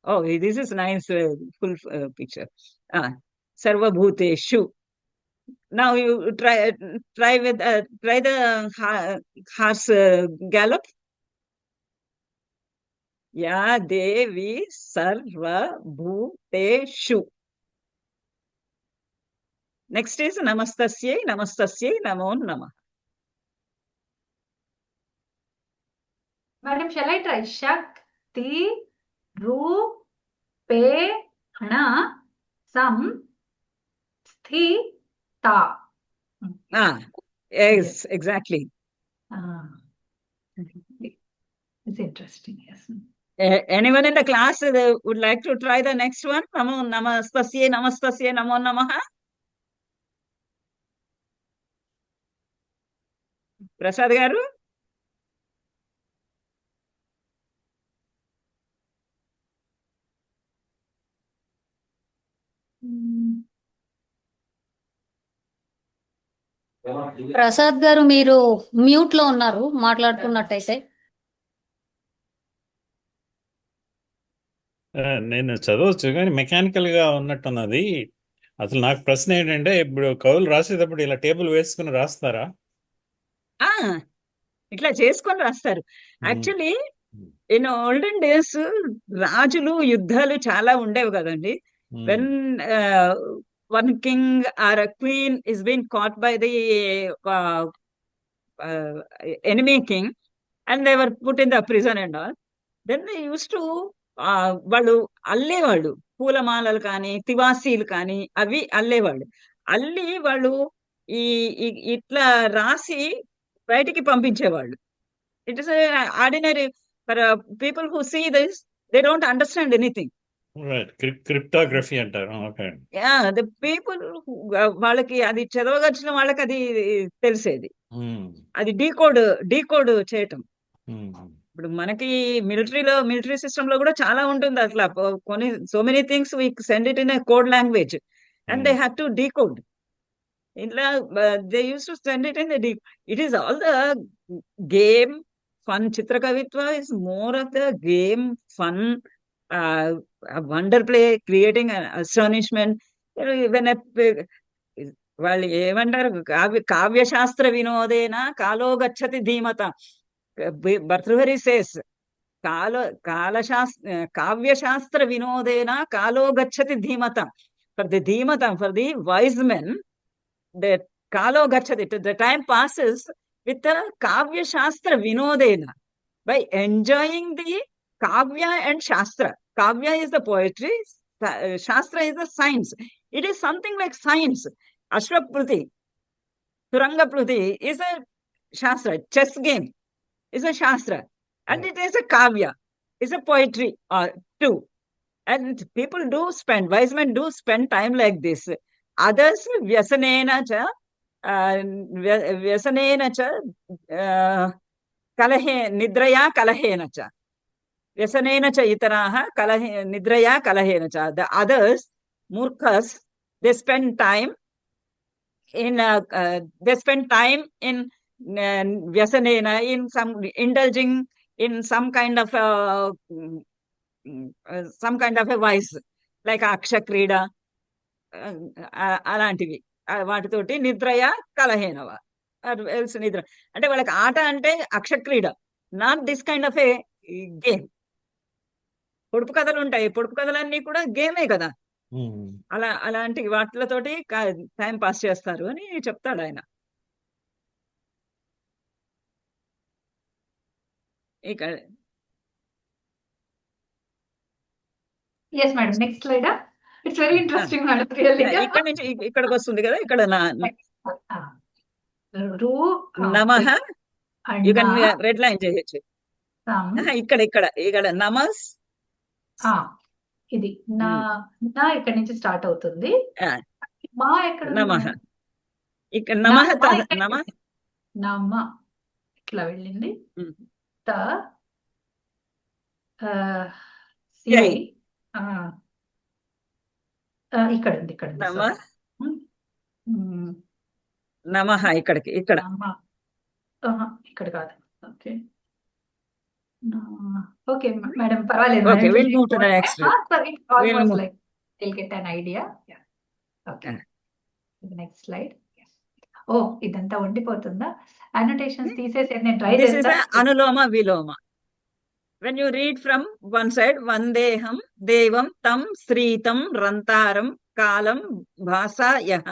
Oh, this is nice full picture. Sarva bhuteshu. Now you try the horse gallop. Ya Devi Sarva Bhuteshu. Next is Namastasye Namastasye Namo Namah.
Madam, shall I try? Shakti Ru Pe Hana Sam Sthi Ta.
Yes, exactly.
It's interesting, yes.
Anyone in the class would like to try the next one? Namo Namastasye Namastasye Namo Namaha. Prasad garu?
Prasad గారు మీరు mute లో ఉన్నారు మాట్లాడుతున్నట్టయితే.
నేను చదవచ్చు కానీ mechanical గా ఉన్నట్టున్నది. అసలు నాకు ప్రశ్న ఏంటంటే, ఇప్పుడు కవులు రాసేటప్పుడు ఇలా టేబుల్ వేసుకుని రాస్తారా?
ఇట్లా చేసుకొని రాస్తారు. యాక్చువల్లీ ఇన్ ఓల్డెన్ డేస్ రాజులు యుద్ధాలు చాలా ఉండేవి కదండి. When one king or a queen is being caught by the enemy king and they were put in the prison and all, then they used to వాళ్ళు అల్లేవాళ్ళు, పూలమాలలు కానీ తివాసీలు కానీ అవి అల్లేవాళ్ళు. అల్లి వాళ్ళు ఇట్లా రాసి బయటికి పంపించేవాళ్ళు. It is ordinary for people who see this, they don't understand anything.
Cryptography అంటారు.
ద పీపుల్ వాళ్ళకి అది చదవగచ్చిన వాళ్ళకి అది తెలిసేది. అది డీకోడ్ చేయటం. ఇప్పుడు మనకి మిలిటరీ సిస్టమ్ లో కూడా చాలా ఉంటుంది అట్లా. కొన్ని so many things we send it in code language and they have to decode. ఇట్లా they use to send it in the it is all the game fun. చిత్రకవిత్వ is more of the game fun, a wonder play, creating an astonishment, even వాళ్ళు ఏమంటారు, కావ్యశాస్త్ర వినోదేన కాలో గచ్చతి ధీమత. Bhartrihari says కావ్యశాస్త్ర వినోదేన కాలో గచ్చతి ధీమత. ఫర్ ది ధీమత, for the wise men, the kalo gachati, the time passes with the kavya shastra vinodena, by enjoying the kavya and shastra. Kavya is the poetry, shastra is the science. It is something like science. Ashwapruti, Turangapruti is a shastra. Chess game is a shastra, and it is a kavya, is a poetry too. And people do spend, wise men do spend time like this. Others vyasanena cha kalahe nidraya kalahena cha, vyasanena cha itaraha kalahe nidraya kalahena cha. The others, murkhas, they spend time in vyasanena, in some indulging in some kind of a vice, like akshakrida, అలాంటివి. వాటితోటి నిద్రయ కలహేనవ, else నిద్ర అంటే వాళ్ళకి ఆట అంటే అక్షక్రీడ, not this kind of a game. పొడుపు కథలు ఉంటాయి, పొడుపు కథలన్నీ కూడా గేమే కదా, అలాంటి వాటితోటి టైం పాస్ చేస్తారు అని చెప్తాడు ఆయన. ఇక
yes madam, next slide. It's very interesting madam, really.
ఇక్కడ నుంచి ఇక్కడికి వస్తుంది కదా, ఇక్కడ నమః, యు కెన్ రెడ్ లైన్ చేయొచ్చు. ఇక్కడ నమస్,
ఇది నా ఇక్కడ నుంచి స్టార్ట్ అవుతుంది. మా ఎక్కడ
నమః, ఇక్కడ నమః
నమ ఇట్లా వెళ్ళింది. త ఇక్కడ ఉంది, ఇక్కడ
నమః, ఇక్కడ
ఇక్కడ కాదు. ఓకే ఓకే మేడం, పర్వాలేదు.
Okay, we'll move to the next.
Almost like they'll get an idea. Yeah. Okay. The next slide. Yes. Oh, ఇదంతా ఉండిపోతుందా? Annotations తీసేసి నేను ట్రై
This is
చేస్తాను.
Anuloma Viloma. When you read from one side, Vandeham Devam Tam Sritam Rantaram Kalam Bhasayah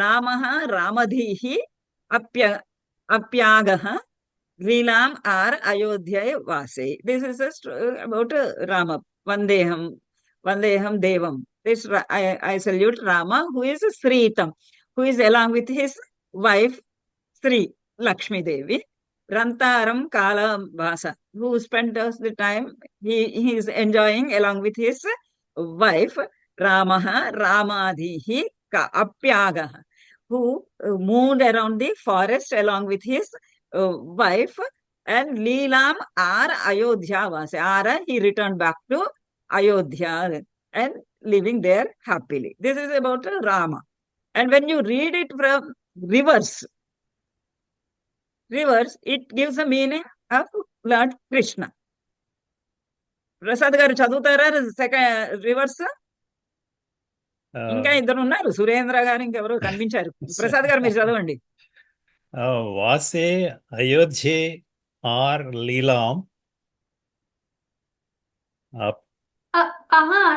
Ramaha Ramadhihi Apyagaha Vilam Ar Ayodhya Vase. This is about Rama. Vandeham Devam. This I salute Rama, who is Sritam, who is along with his wife Sri Lakshmi Devi. Rantaram Kala Bhasa, who spent the time, he is enjoying along with his wife. Ramaha Ramadhihi Apyagaha, who moved around the forest along with his wife. And Leelam Ar Ayodhya Vase, Ara, he returned back to Ayodhya and living there happily. This is about Rama. And when you read it from reverse, it gives a meaning of Lord Krishna. Prasad గారు చదువుతారా second reverse? ఇంకా ఇద్దరు ఉన్నారు, సురేంద్ర గారు, ఇంకెవరు కనిపించారు. ప్రసాద్ గారు మీరు చదవండి.
వాసే అయోధ్యే ఆర్ లీలాం.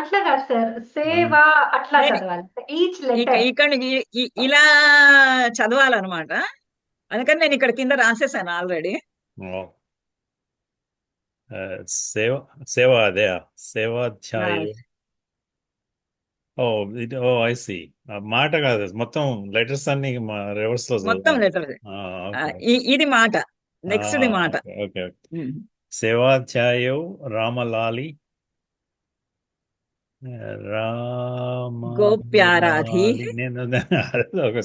అట్లా కాదు సార్, సేవా అట్లా చదవాలి. ఈచ్ లెటర్
ఇక్కడ ఇలా చదవాలన్నమాట. అందుకని నేను ఇక్కడ కింద రాసేసాను ఆల్రెడీ.
సేవ అదే సేవాధ్యాయ. I see. మాట కాదు, మొత్తం లెటర్స్ అన్ని రివర్స్ లో
మొత్తం లెటర్. ఇది మాట, నెక్స్ట్ ది మాట.
ఓకే. సేవాధ్యాయ రామలాలి
గోప్యారాధి.
నేను ఒక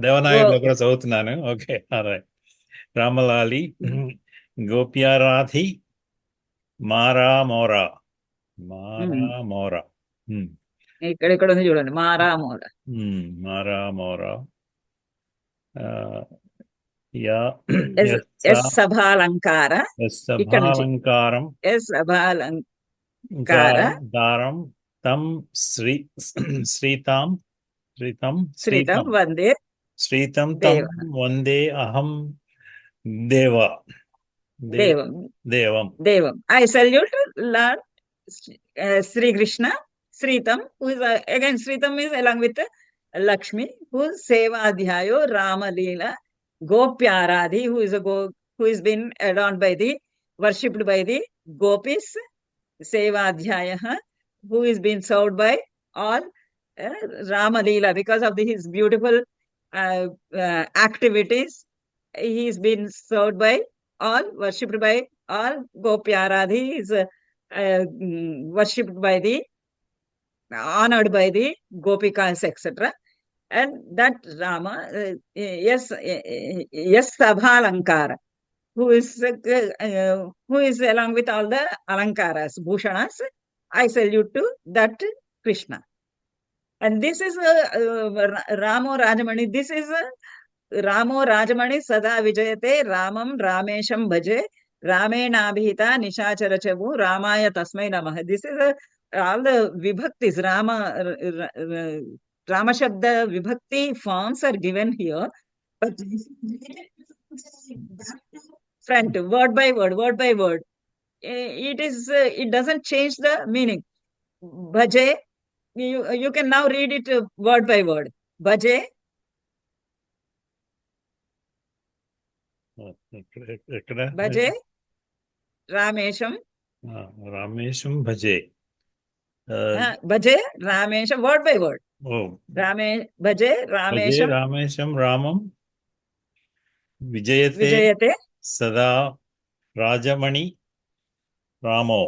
దేవనాయకులు కూడా చదువుతున్నాను. ఓకే, రామలాలి గోప్యారాధి మారా మోరా.
ఇక్కడ ఉంది చూడండి, మారా మోరా.
మారా మోరా.
సభాలంకార.
సభాలంకారం.
సభాలంకార దారం
తం శ్రీతాం శ్రీతం
Sritam Vande
శ్రీతం తం
Deva.
వందే అహం దేవ
Devam.
దేవం.
Devam. I salute Lord Sri Krishna. Sritam, who is again Sritam is along with Lakshmi, who is Sevadhyayo Rama Leela Gopyaradhi, who is who is been adorned by the worshipped by the gopis. Sevadhyayaha, who is being served by all Rama Leela because of his beautiful activities. He is being served by all, worshipped by all. Gopyaradhi is worshipped by the, honored by the Gopikas, etc. And that Rama, yes, Sabhalankara, who is along with all the Alankaras, Bhushanas, I salute to that Krishna. And this is Ramo Rajamani. This is Ramo Rajamani Sada Vijayate Ramam Ramesham Bhaje Ramenabhita Nishacharachavu Ramaya Tasmai Namah. This is all the vibhaktis. Rama Shabda vibhakti forms are given here. But front, word by word, word by word. It doesn't change the meaning. Bhaje, you can now read it word by word. Bhaje,
ఎక్కడ
Bhaje, Ramesham,
Ramesam Bhaje.
Bhaje, Ramesham, word by word.
Oh
Bhaje,
Bhaje
Ramesham,
Ramesam Ramam విజయతే
Vijayate,
సదా రాజమణి రామో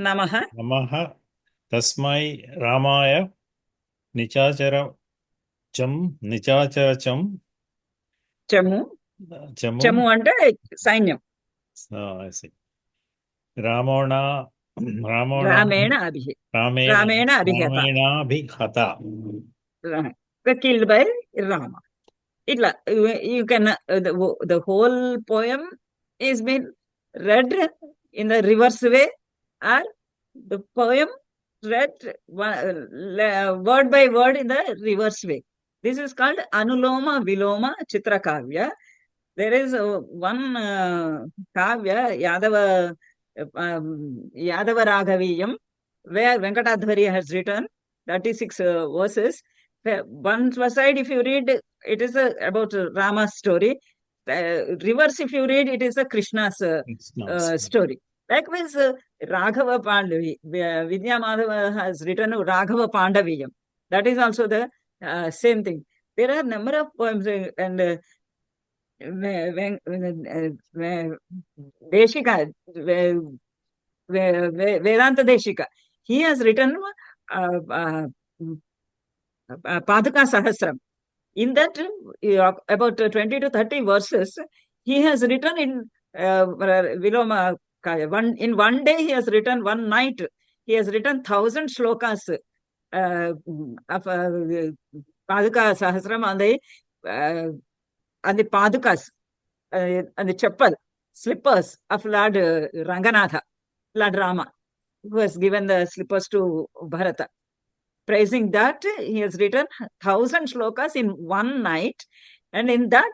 Namaha,
నమః తస్మై రామాయ నిచాచరచం
Chamu,
చము
Chamu అంటే సైన్యం. రామేణ అభిహి, రామేణ అభిహత,
రామేణాభిహత.
killed by Rama. Itla, you can, the whole poem is been read in the reverse way, or the poem read word by word in the reverse way. This is called Anuloma Viloma Chitrakavya. There is one Kavya, Yadava Raghaviyam, where Venkatadhari has written 36 verses. One side, if you read, it is about Rama's story. Reverse, if you read, it is a Krishna's story. Likewise, Raghava Pandavi, Vidya Madhava has written Raghava Pandaviyam. That is also the same thing. There are a number of poems, and Deshika, Vedanta Deshika, he has written Paduka Sahasram. In that, about 20 to 30 verses, he has written in Viloma Kaya. In one day, he has written, one night, he has written 1,000 shlokas of Paduka Sahasram on the Padukas, and the chappal, slippers of Lord Ranganatha, Lord Rama, who has given the slippers to Bharata. Praising that, he has written 1,000 shlokas in one night, and in that,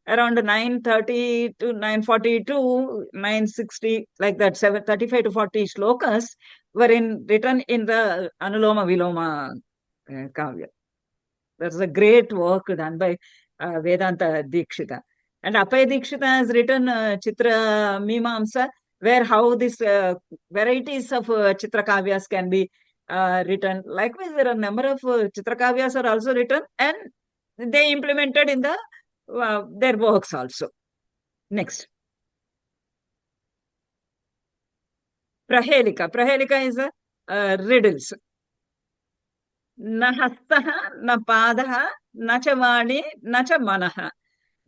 around 930 to 942, 960, like that, 35 to 40 shlokas were written in the Anuloma Viloma Kavya. That's a great work done by Vedanta Dikshita. And Apaya Dikshita has written Chitra Mimamsa, where how these varieties of Chitrakavyas can be written. Likewise, there are a number of Chitrakavyas are also written, and they implemented in the their works also. Next. Prahelika. Prahelika is riddles. Na hastaha, na padaha, na cha vani, na cha manaha.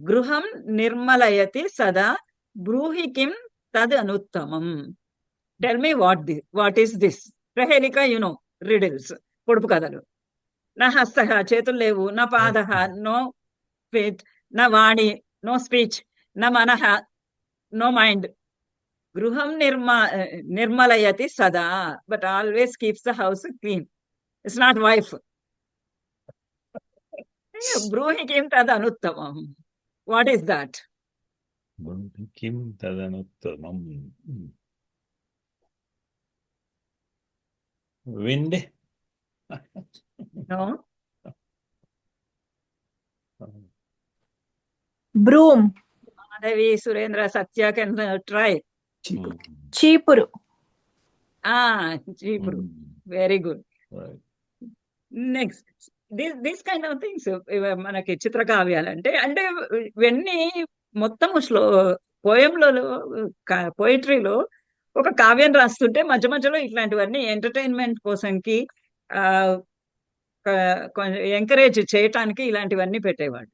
Gruham nirmalayati sada, bruhi kim tad anuttamam. Tell me what is this? Prahelika, you know, riddles. Podupu kadalu. Na hastaha, chetul levu, na padaha, no faith, na vani, no speech, na manaha, no mind. Gruham nirmalayati sada, but always keeps the house clean. It's not wife. Bruhi kim tadanuttamam. What is that?
కిం తదనుత్తమం. Wind.
No?
Broom.
Madhavi, Surendra, Satya can try.
చీపురు.
Chipuru. Very good.
Right.
Next this kind of things మనకి చిత్రకావ్యాలంటే అంటే ఇవన్నీ మొత్తం పోయంలలో పోయిటరీలో ఒక కావ్యం రాస్తుంటే మధ్య మధ్యలో ఇట్లాంటివన్నీ ఎంటర్టైన్మెంట్ కోసంకి ఎంకరేజ్ చేయటానికి ఇలాంటివన్నీ పెట్టేవాడు.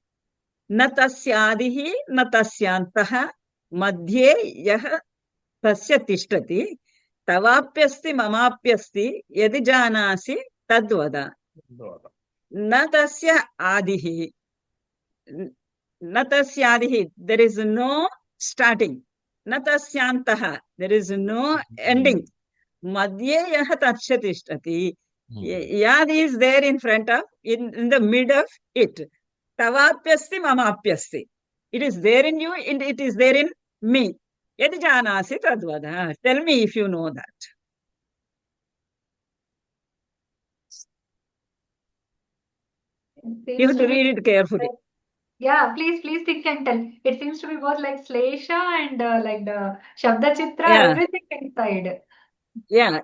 న తస్యాది న తస్యాంతః మధ్యే యః తస్య తిష్టతి తవాప్యస్తి మమాప్యస్తి యది జానాసి తద్వద. న తస్య ఆదిః న తస్యాదిః, there is no starting. న తస్యాంతః, there is no ending. మధ్యే యః తస్య తిష్టతి, yad is there in front of, in the mid of it. Tavapyasti mamapyasti, it is there in you and it is there in me. Yadi janasi tadvada. Tell me if you know that. You have to read it carefully.
Yeah, please think and tell. It seems to be both like Shlesha and like the Shabda Chitra,
Yeah.
everything inside.
Yeah,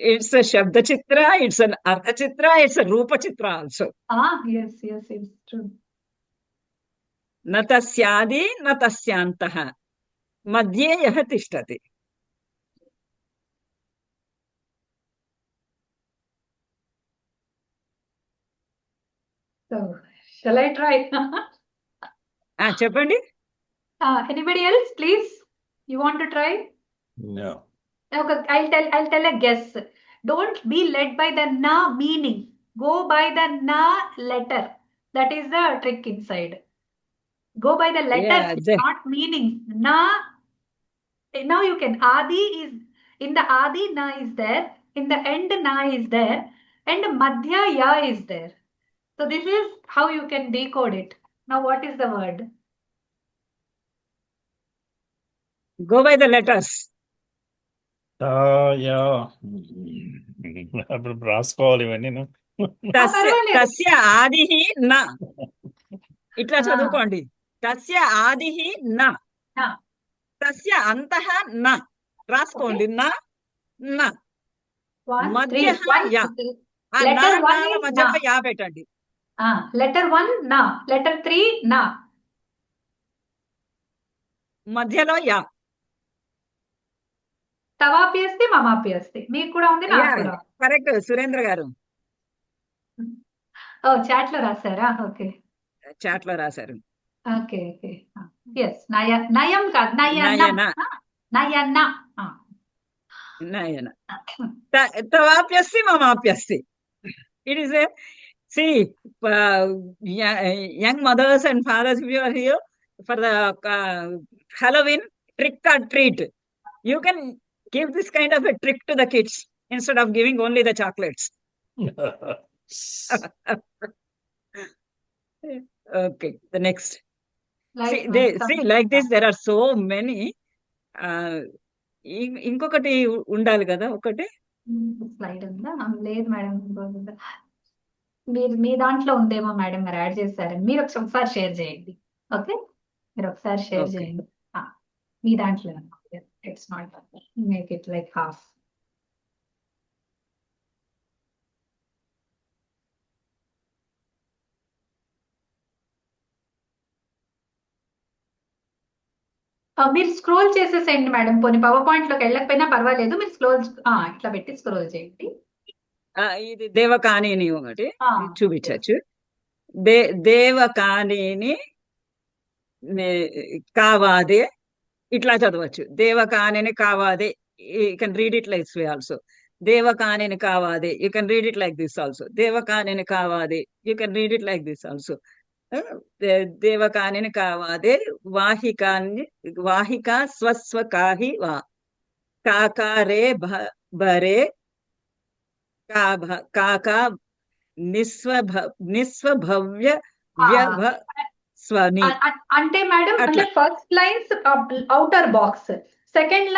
it's a Shabda Chitra, it's an Artha Chitra, it's a Rupa Chitra also.
Yes, it's true.
Na tasyadi na tasyantah madhye yah tishtati.
So, shall I try?
Cheppandi.
Anybody else, please? You want to try?
No.
Okay, I'll tell a guess. Don't be led by the na meaning. Go by the na letter. That is the trick inside. Go by the letters,
Yeah,
not meaning. Na. Now you can. Adi is in the Adi, na is there. In the end, na is there, and Madhya ya is there. So this is how you can decode it. Now, what is the word?
Go by the letters.
అప్పుడు రాసుకోవాలి ఇవన్నీ.
పర్వాలేదు.
తస్య ఆది నా, ఇట్లా చదువుకోండి. తస్య ఆది నా,
నా.
తస్య అంతః నా, రాసుకోండి. నా నా
One,
మధ్య
three, one.
యా. ఆ
Letter
నా
one
నాల
is
మధ్యలో
na.
యా పెట్టండి.
Letter 1, na. Letter 3, na.
మధ్యలో యా.
తవాప్యస్తి మమాప్యస్తి. మీకు కూడా ఉంది, నాకు కూడా.
కరెక్ట్ సురేంద్ర గారు.
చాట్ లో రాసారా? ఓకే,
చాట్ లో రాశారు.
ఓకే. ఎస్, నయం కాదు, నయన. నయన.
నయన. తవాప్యస్తి మమాప్యస్తి. It is a, see, young mothers and fathers, if you are here for the Halloween trick or treat, you can give this kind of a trick to the kids instead of giving only the chocolates. Okay, the next. See, like this, there are so many. ఇంకొకటి ఉండాలి కదా, ఒకటి
slide ఉందా? లేదు madam, మీరు మీ దాంట్లో ఉందేమో madam, మీరు యాడ్ చేస్తారని. మీరు ఒకసారి షేర్ చేయండి. ఓకే, మీరు ఒకసారి షేర్
Okay.
చేయండి. మీ దాంట్లో it's not make it like half. మీరు స్క్రోల్ చేసేసేయండి మేడం. పోనీ పవర్ పాయింట్ లోకి వెళ్ళకపోయినా పర్వాలేదు, మీరు ఇట్లా పెట్టి స్క్రోల్ చేయండి.
ఇది దేవకాణిని ఒకటి
Ah,
చూపించచ్చు. దేవకాణిని కావాదే, ఇట్లా చదవచ్చు. దేవకాణిని కావాదే, you can read it like way also. దేవకాణిని కావాదే, you can read it like this also. దేవకాణిని కావాదే, you can read it like this also. దేవకాని కావాదే వాహికాన్ని వాహికా స్వస్వకాహి వా కాకారే బరే కాకా నిస్వభవ్య వ్యభ స్వని
అంటే మేడం అంటే
అట్లా
first lines outer box, second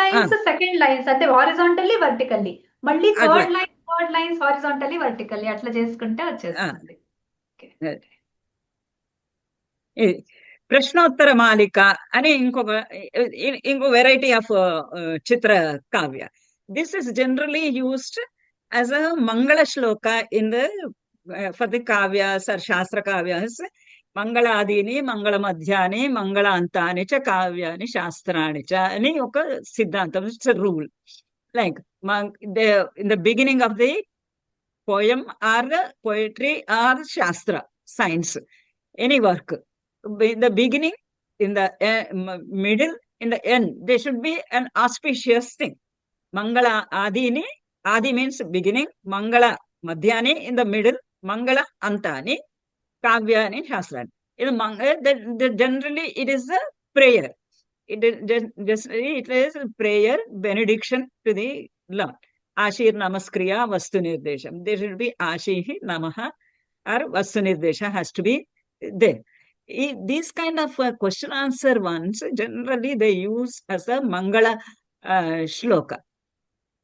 lines అంటే హారిజాంటల్లీ వర్టికల్లీ, మళ్ళీ
అట్లా
థర్డ్ లైన్స్ హారిజాంటల్లీ వర్టికల్లీ అట్లా చేసుకుంటే వచ్చేస్తుంది. Okay.
ఇది ప్రశ్నోత్తర మాలిక అని ఇంకో వెరైటీ ఆఫ్ చిత్ర కావ్య. This is generally used as a మంగళ శ్లోక ఇన్ ద ఫర్ ది కావ్యాస్ ఆర్ శాస్త్ర కావ్యాస్. మంగళాదీని మంగళ మధ్యాని మంగళ అంతాని చ కావ్యాని శాస్త్రాని చ అని ఒక సిద్ధాంతం, rule. Like in the beginning of the poem or the poetry or shastra, science, any work, in the beginning, in the middle, in the end, there should be an auspicious thing. Mangala adini, adi means beginning, mangala madhyani in the middle, mangala antani, kavyani, shastrani. Generally it is a prayer. It is a prayer, benediction to the Lord. Ashir namaskriya vastu nirdesham. There should be ashihi namaha or vastu nirdesha has to be there. These kind of question answer ones generally they use as a mangala shloka,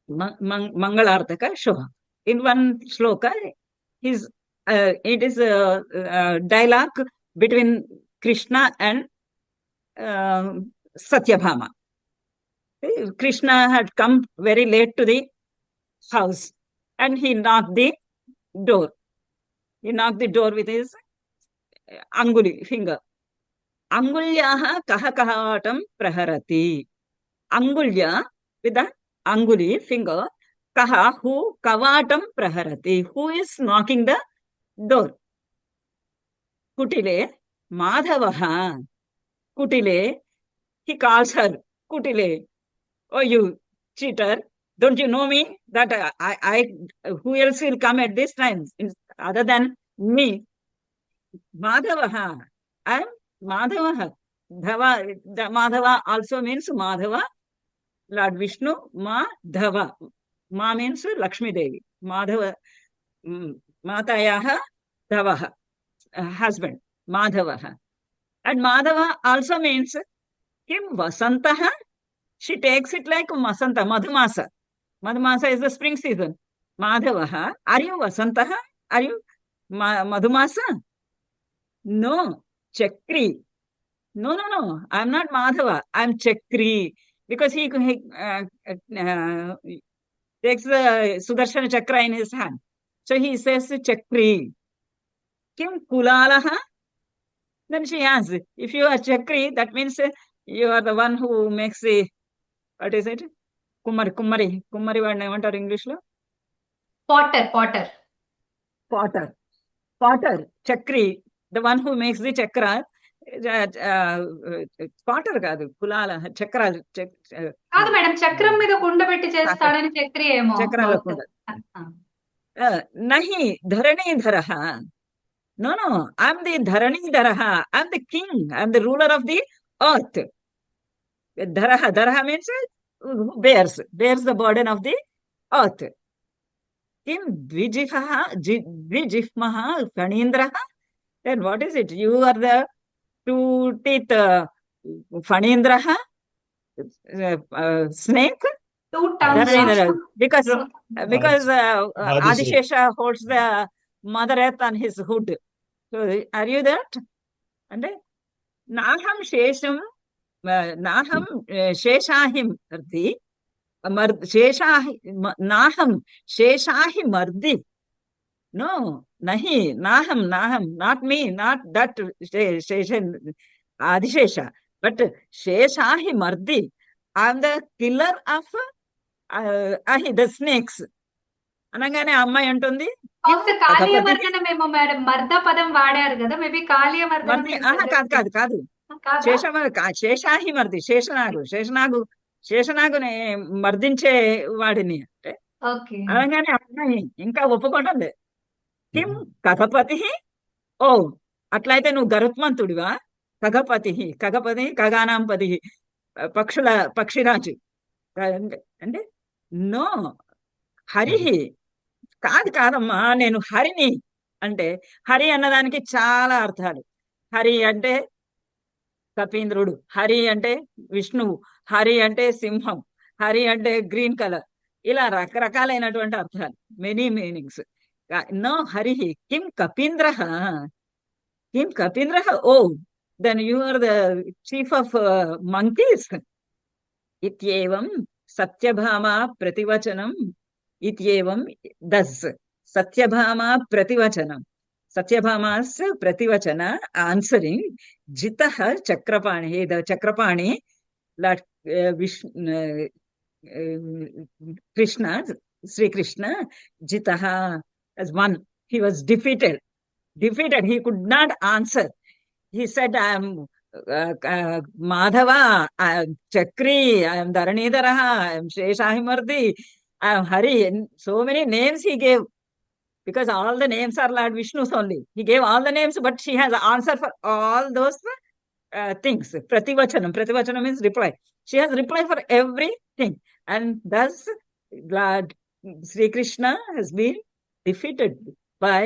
mangalarthaka shloka. In one shloka it is a dialogue between Krishna and Satyabhama. Krishna had come very late to the house and he knocked the door. He knocked the door with his anguli finger. Angulyaha kahakahatam praharati. Angulya with the anguli finger. Kaha who kavatam praharati. Who is knocking the door? Kutile Madhavaha. Kutile, he calls her Kutile. Oh, you cheater. Don't you know me? That who else will come at this time other than me? Madhavaha. I am Madhavaha. Madhava also means Madhava, Lord Vishnu, Madhava. Ma means Lakshmi Devi. Madhava, Matayaha, Dhavaha, husband, Madhavaha. And Madhava also means him Vasantaha. She takes it like Masanta, Madhumasa. Madhumasa is the spring season. Madhavaha, are you Vasantaha? Are you Madhumasa? No, Chakri. No. I'm not Madhava. I'm Chakri. Because he takes the Sudarshana Chakra in his hand. So he says Chakri. Kim Kulalaha? Then she asks, if you are Chakri, that means you are the one who makes the, what is it? Kummari వాడిని ఏమంటారు English లో? Potter, Chakri, the one who makes the chakra. Potter కాదు, కులాల చక్రాలు
కాదు madam, చక్రం మీద కుండ పెట్టి చేస్తాడని చక్రి ఏమో.
చక్రాల కుండ. Nahi Dharanidharaha. No, I'm the Dharanidharaha. I'm the king. I'm the ruler of the earth. Dharaha means bears the burden of the earth. Kim Dvijifmaha Phanindraha. Then what is it? You are the two-teeth Phanindraha, snake.
Two tongues.
Because Adishesha holds the Mother Earth on his hood. So are you that? And Naham Shesham Sheshahim Mardi. Naham Sheshahi Mardi. No, Nahi, Naham, not me, not that Sheshan Adishesha, but Sheshahi Mardi. I am the killer of the snakes. అనగానే అమ్మాయి అంటుంది
కాళీయమర్దనమేమో madam, మర్ద పదం వాడారు కదా, maybe కాళీయమర్దనం.
కాదు శేషాహి మర్ది, శేషనాగుని మర్దించే వాడిని అంటే. అనగానే అమ్మాయి ఇంకా ఒప్పుకుంటుంది. కిం కథపతి, ఓ అట్లయితే నువ్వు గరుత్మంతుడివా? ఖగపతి ఖగానాం పతి, పక్షిరాజు అంటే నో, హరి కాదమ్మా, నేను హరిని అంటే, హరి అన్నదానికి చాలా అర్థాలు. హరి అంటే కపీంద్రుడు, హరి అంటే విష్ణువు, హరి అంటే సింహం, హరి అంటే గ్రీన్ కలర్, ఇలా రకరకాలైనటువంటి అర్థాలు, మెనీ మీనింగ్స్. నో హరి కిం కపీంద్ర, oh then you are the chief of monkeys. ఇత్యేవం సత్యభామా ప్రతివచనం, ఇత్యేవం దస్ సత్యభామా ప్రతివచనం, సత్యభామాస్ ప్రతివచన ఆన్సరింగ్ జితః చక్రపాణి. ద చక్రపాణి కృష్ణ, శ్రీకృష్ణ జితః as one, he was defeated, he could not answer. He said, I am Madhava, I am Chakri, I am Dharanidhara, I am Sheshahimardi, I am Hari. And so many names he gave, because all the names are Lord Vishnu's only. He gave all the names, but she has an answer for all those things. Prativachanam means reply. She has reply for everything. And thus, Lord Sri Krishna has been defeated by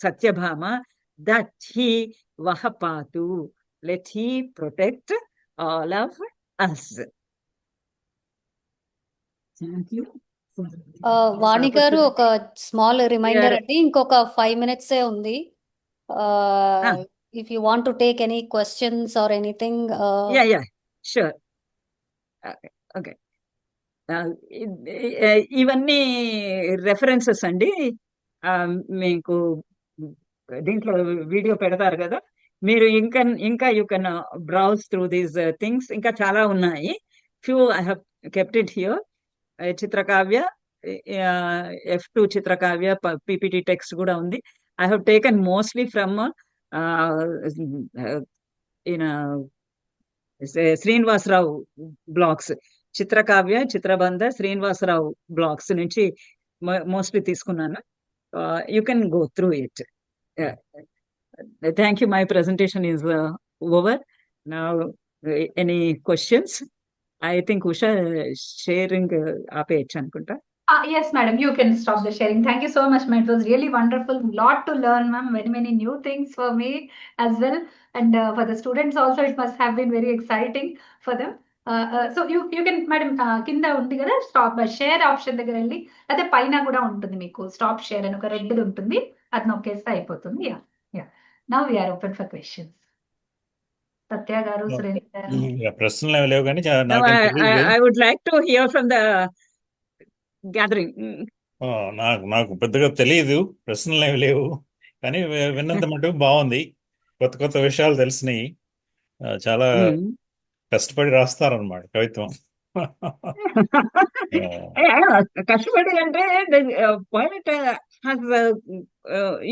Satyabhama, that he vahapatu, let he protect all of us. Thank you.
Vani garu, ఒక small reminder అండి, ఇంకొక 5 minutes ఉంది. If you want to take any questions or anything.
Yeah, sure. Okay. ఇవన్నీ references అండి. మీకు దీంట్లో video పెడతారు కదా, మీరు ఇంకా you can browse through these things. ఇంకా చాలా ఉన్నాయి. Few I have kept it here. చిత్రకావ్య, F2 చిత్రకావ్య పీపీటీ టెక్స్ట్ కూడా ఉంది. I have taken mostly from Srinivasarao blogs. చిత్రకావ్య, చిత్రబంధ, శ్రీనివాసరావు బ్లాగ్స్ నుంచి మోస్ట్లీ తీసుకున్నాను. You can go through it. Thank you. My presentation is over. Now any questions? I think Usha sharing ఆపేయచ్చు అనుకుంటా.
Yes, madam, you can stop the sharing. Thank you so much, ma'am. It was really wonderful. Lot to learn, ma'am. Many new things for me as well. And for the students also, it must have been very exciting for them. So you can, madam, కింద ఉంది కదా stop share option దగ్గర వెళ్ళి, అదే పైన కూడా ఉంటుంది మీకు స్టాప్ షేర్ అని ఒక రెడ్ ఉంటుంది, అది నొక్కేస్తే అయిపోతుంది. Yeah now we are open for questions. Satya garu, Surendra గారు.
ప్రశ్నలు లేవు కానీ
I would like to hear from the gathering.
నాకు పెద్దగా తెలియదు, ప్రశ్నలు ఏమి లేవు, కానీ విన్నంత మటుకు బాగుంది. కొత్త విషయాలు తెలిసినాయి. చాలా కష్టపడి రాస్తారన్నమాట కవిత్వం.
కష్టపడి అంటే పోయిట్ హ్యాస్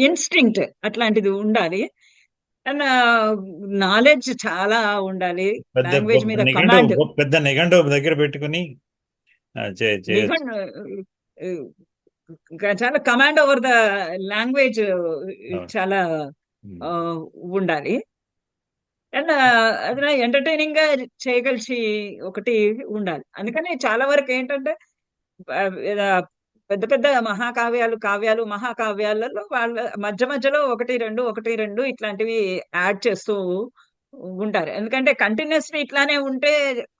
ఇన్స్టింక్ట్ అట్లాంటిది ఉండాలి. అండ్ నాలెడ్జ్ చాలా ఉండాలి. లాంగ్వేజ్ మీద కమాండ్,
పెద్ద నిఘంటువు దగ్గర పెట్టుకుని
చాలా కమాండ్ ఓవర్ ద లాంగ్వేజ్ చాలా ఉండాలి. అండ్ అది ఎంటర్టైనింగ్ గా చేయగలిసి ఒకటి ఉండాలి. అందుకని చాలా వరకు ఏంటంటే పెద్ద మహాకావ్యాలలో వాళ్ళ మధ్యలో ఒకటి రెండు ఇట్లాంటివి యాడ్ చేస్తూ ఉంటారు. ఎందుకంటే కంటిన్యూస్లీ ఇట్లానే ఉంటే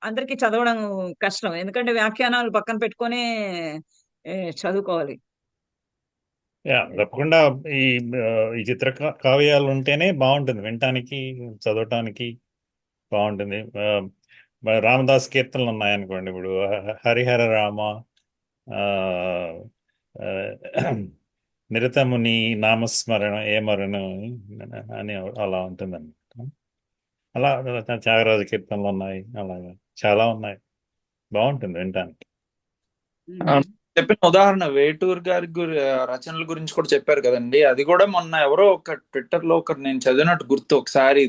అందరికి చదవడం కష్టం. ఎందుకంటే వ్యాఖ్యానాలు పక్కన పెట్టుకొని చదువుకోవాలి.
తప్పకుండా ఈ చిత్ర కావ్యాలు ఉంటేనే బాగుంటుంది, వినటానికి చదవటానికి బాగుంటుంది. రామదాస్ కీర్తనలు ఉన్నాయనుకోండి, ఇప్పుడు హరిహర రామ, నిరతముని నామస్మరణ ఏమరణ అని అలా ఉంటుందన్నమాట. అలా త్యాగరాజ కీర్తనలు ఉన్నాయి, అలాగా చాలా ఉన్నాయి, బాగుంటుంది వినటానికి.
చెప్పిన ఉదాహరణ వేటూరు గారి రచనల గురించి కూడా చెప్పారు కదండి. అది కూడా మొన్న ఎవరో ఒక ట్విట్టర్ లో నేను చదివినట్టు గుర్తు. ఒకసారి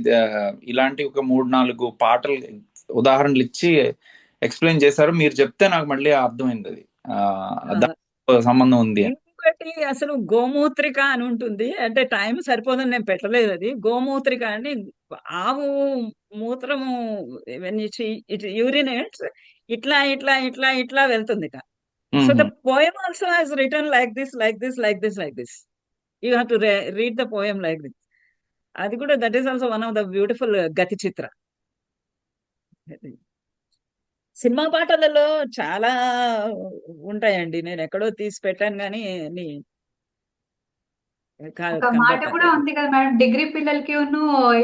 ఇలాంటి ఒక 3-4 పాటలు ఉదాహరణలు ఇచ్చి ఎక్స్ప్లెయిన్ చేశారు. మీరు చెప్తే నాకు మళ్ళీ అర్థమైంది అది సంబంధం ఉంది.
ఇంకొకటి అసలు గోమూత్రిక అని ఉంటుంది. అంటే టైం సరిపోదని నేను పెట్టలేదు అది. గోమూత్రిక అని ఆవు మూత్రము ఇట్ యూరినేట్స్ ఇట్లా వెళ్తుంది. So the poem also has return like this like this like this like this. You have to read the poem like this. అది కూడా that is also one of the beautiful గతి చిత్ర. సినిమా పాటలలో చాలా ఉంటాయండి. నేను ఎక్కడో తీసి పెట్టాను కానీ
ఒక మాట కూడా
కనపడలేదు.
ఉంది కదా మేడం, డిగ్రీ పిల్లలకి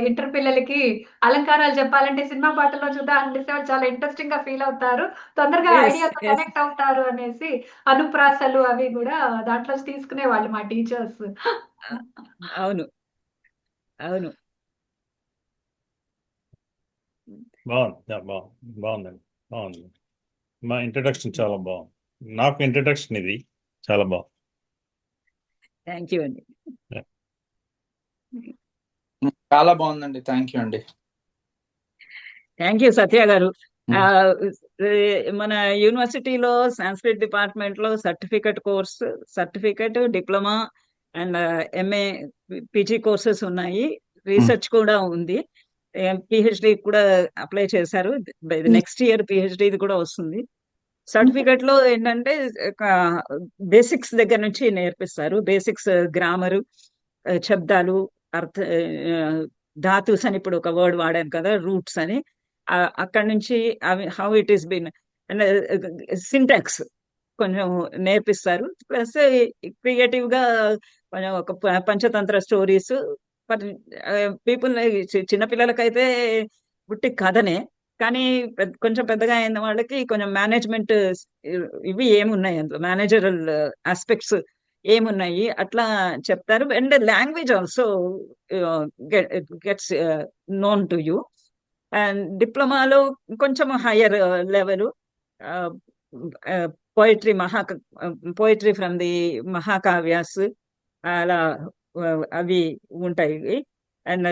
ఇంటర్ పిల్లలకి అలంకారాలు చెప్పాలంటే సినిమా పాటల్లో చూద్దాం అనిపిస్తే వాళ్ళు చాలా ఇంట్రెస్టింగ్ గా ఫీల్ అవుతారు, తొందరగా
ఎస్
ఐడియాతో
ఎస్
కనెక్ట్ అవుతారు అనేసి అనుప్రాసలు అవి కూడా దాంట్లో తీసుకునే వాళ్ళు మా టీచర్స్.
అవును అవును.
బాగుందండి. బాగుంది. మా ఇంట్రడక్షన్ చాలా బాగుంది. నాకు ఇంట్రడక్షన్ ఇది చాలా బాగుంది.
థ్యాంక్ యూ అండి.
చాలా బాగుందండి. థ్యాంక్ యూ అండి.
థ్యాంక్ యూ సత్య గారు. మన యూనివర్సిటీలో సాంస్క్రిట్ డిపార్ట్మెంట్ లో certificate diploma and MA PG courses ఉన్నాయి. రీసెర్చ్ కూడా ఉంది. పిహెచ్డి కూడా అప్లై చేశారు. నెక్స్ట్ ఇయర్ పిహెచ్డి కూడా వస్తుంది. సర్టిఫికెట్ లో ఏంటంటే బేసిక్స్ దగ్గర నుంచి నేర్పిస్తారు. బేసిక్స్ గ్రామరు, శబ్దాలు, అర్థ ధాతుస్ అని ఇప్పుడు ఒక వర్డ్ వాడాను కదా, రూట్స్ అని. అక్కడి నుంచి అవి how it is been and syntax కొంచెం నేర్పిస్తారు. ప్లస్ క్రియేటివ్ గా కొంచెం ఒక పంచతంత్ర స్టోరీస్ పీపుల్. చిన్నపిల్లలకైతే పుట్టి కథనే, కానీ కొంచెం పెద్దగా అయిన వాళ్ళకి కొంచెం మేనేజ్మెంట్ ఇవి ఏమున్నాయి, అందులో మేనేజరల్ ఆస్పెక్ట్స్ ఏమున్నాయి అట్లా చెప్తారు. And language also gets known to you. And డిప్లొమాలో కొంచెం higher level poetry from the మహాకావ్యాస్ అలా అవి ఉంటాయి. And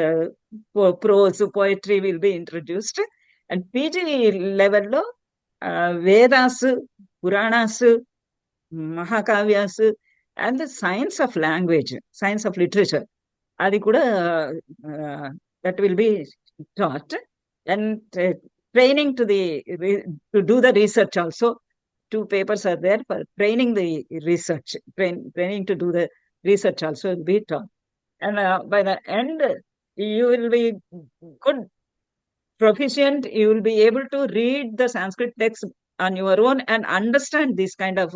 prose poetry will be introduced. And PG లెవెల్లో వేదాస్, పురాణాస్, మహాకావ్యాస్ and the science of language, science of literature అది కూడా that will be taught. And training to do the research also. 2 papers are there for training the research. Training to do the research also will be taught. And by the end, you will be good proficient. You will be able to read the Sanskrit text on your own and understand these kind of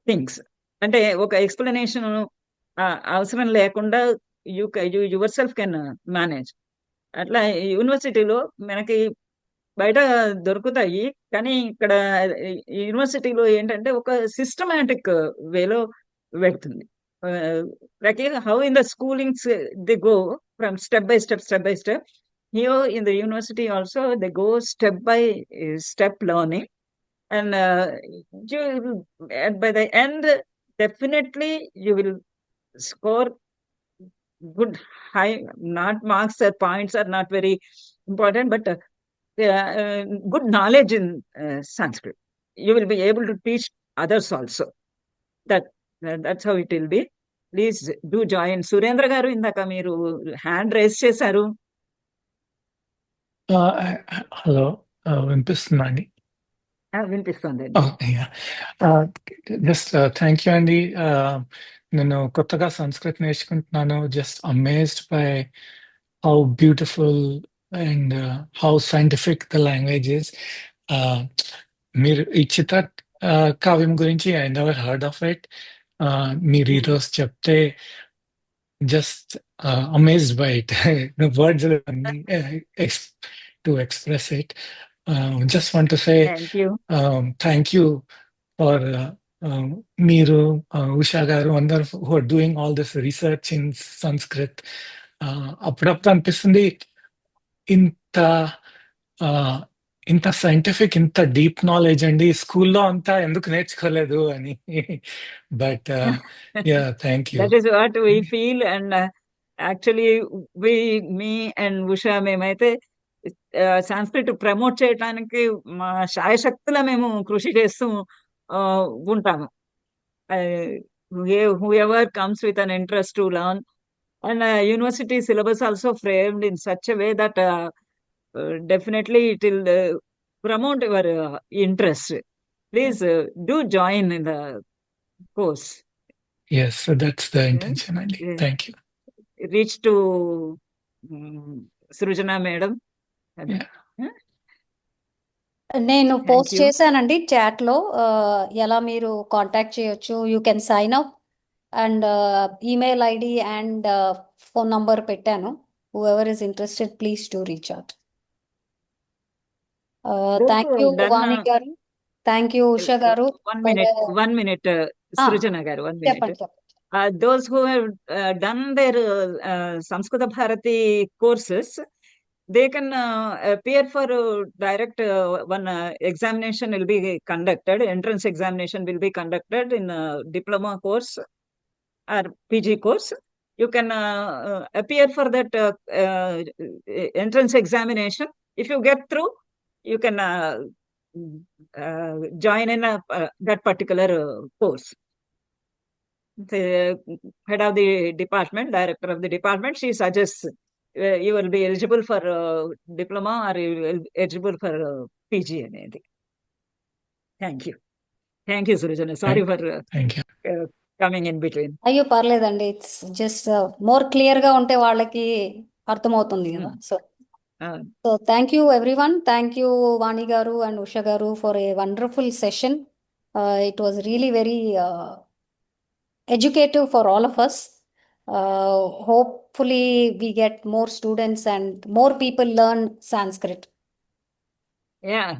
things. అంటే ఒక explanation అవసరం లేకుండా you your self can manage. అట్లా యూనివర్సిటీలో మనకి బయట దొరుకుతాయి, కానీ ఇక్కడ యూనివర్సిటీలో ఏంటంటే ఒక సిస్టమాటిక్ వేలో పెడుతుంది. Like how in the schoolings they go from step by step. Here in the university also they go step by step learning, and by the end definitely you will score good high. Not marks or points are not very important, but good knowledge in Sanskrit. You will be able to teach others also. That's how it will be. Please do join. Surendra garu indaka meeru hand raise chesaru.
Hello, వినిపిస్తుందా అండి?
వినిపిస్తుంది.
Just thank you అండి. నేను కొత్తగా సంస్కృత్ నేర్చుకుంటున్నాను. Just amazed by how beautiful and how scientific the language is. మీరు ఈ చిత్ర కావ్యం గురించి I never heard of it. మీరు ఈరోజు చెప్తే just amazed by it. The words to express it. Just want to say thank you for Meeru, Usha garu, అందరూ who are doing all this research in Sanskrit. అప్పుడప్పుడు అనిపిస్తుంది ఇంత scientific, ఇంత deep knowledge అండి స్కూల్లో అంతా ఎందుకు నేర్చుకోలేదు అని. But thank you.
That is what we feel. And actually మీ అండ్ ఉషా మేమైతే సంస్కృత్ ప్రమోట్ చేయడానికి మా శాయశక్తుల మేము కృషి చేస్తూ ఉంటాము. whoever comes with an interest to learn. And university syllabus also framed in such a way that definitely it will promote your interest. Please do join in the course.
Yes, so that's the
Yeah.
intention, Andy.
Yeah.
Thank you.
Reach to Srujana madam.
Yeah.
Huh?
నేను
Thank
post
you.
చేశానండి చాట్లో ఎలా మీరు contact చేయొచ్చు. You can sign up and email ID and phone number పెట్టాను. Whoever is interested please to reach out.
Those
thank
who
you
have done
Vani garu, thank you Usha గారు.
one minute, Srujana garu, 1 minute.
చెప్పండి చెప్పండి.
Those who have done their Samskrita Bharati courses, they can appear for direct one examination will be conducted. Entrance examination will be conducted in diploma course or PG course. You can appear for that entrance examination. If you get through, you can join in that particular course. The head of the department, director of the department, she suggests you will be eligible for diploma or you will be eligible for PG అనేది. Thank you. Thank you, Srujana. Sorry for
Thank you.
coming in between.
అయ్యో పర్లేదండి. It's just more క్లియర్గా ఉంటే వాళ్ళకి అర్థమవుతుంది కదా. So thank you everyone. Thank you Vani garu and Usha garu for a wonderful session. It was really very educative for all of us. Hopefully we get more students and more people learn Sanskrit.
Yeah,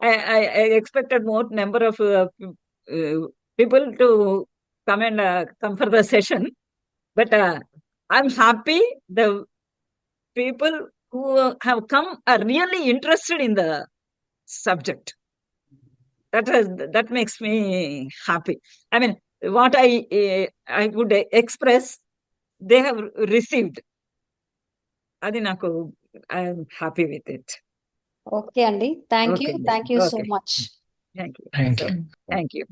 I expected more number of people to come and come for the session, but I'm happy the people who have come are really interested in the subject. That makes me happy. I mean, what I would express, they have received. Adi naku, I am happy with it.
Okay, Andy. Thank you.
Okay.
Thank you so
Okay.
much.
Thank you.
Thank
So,
you.
thank you.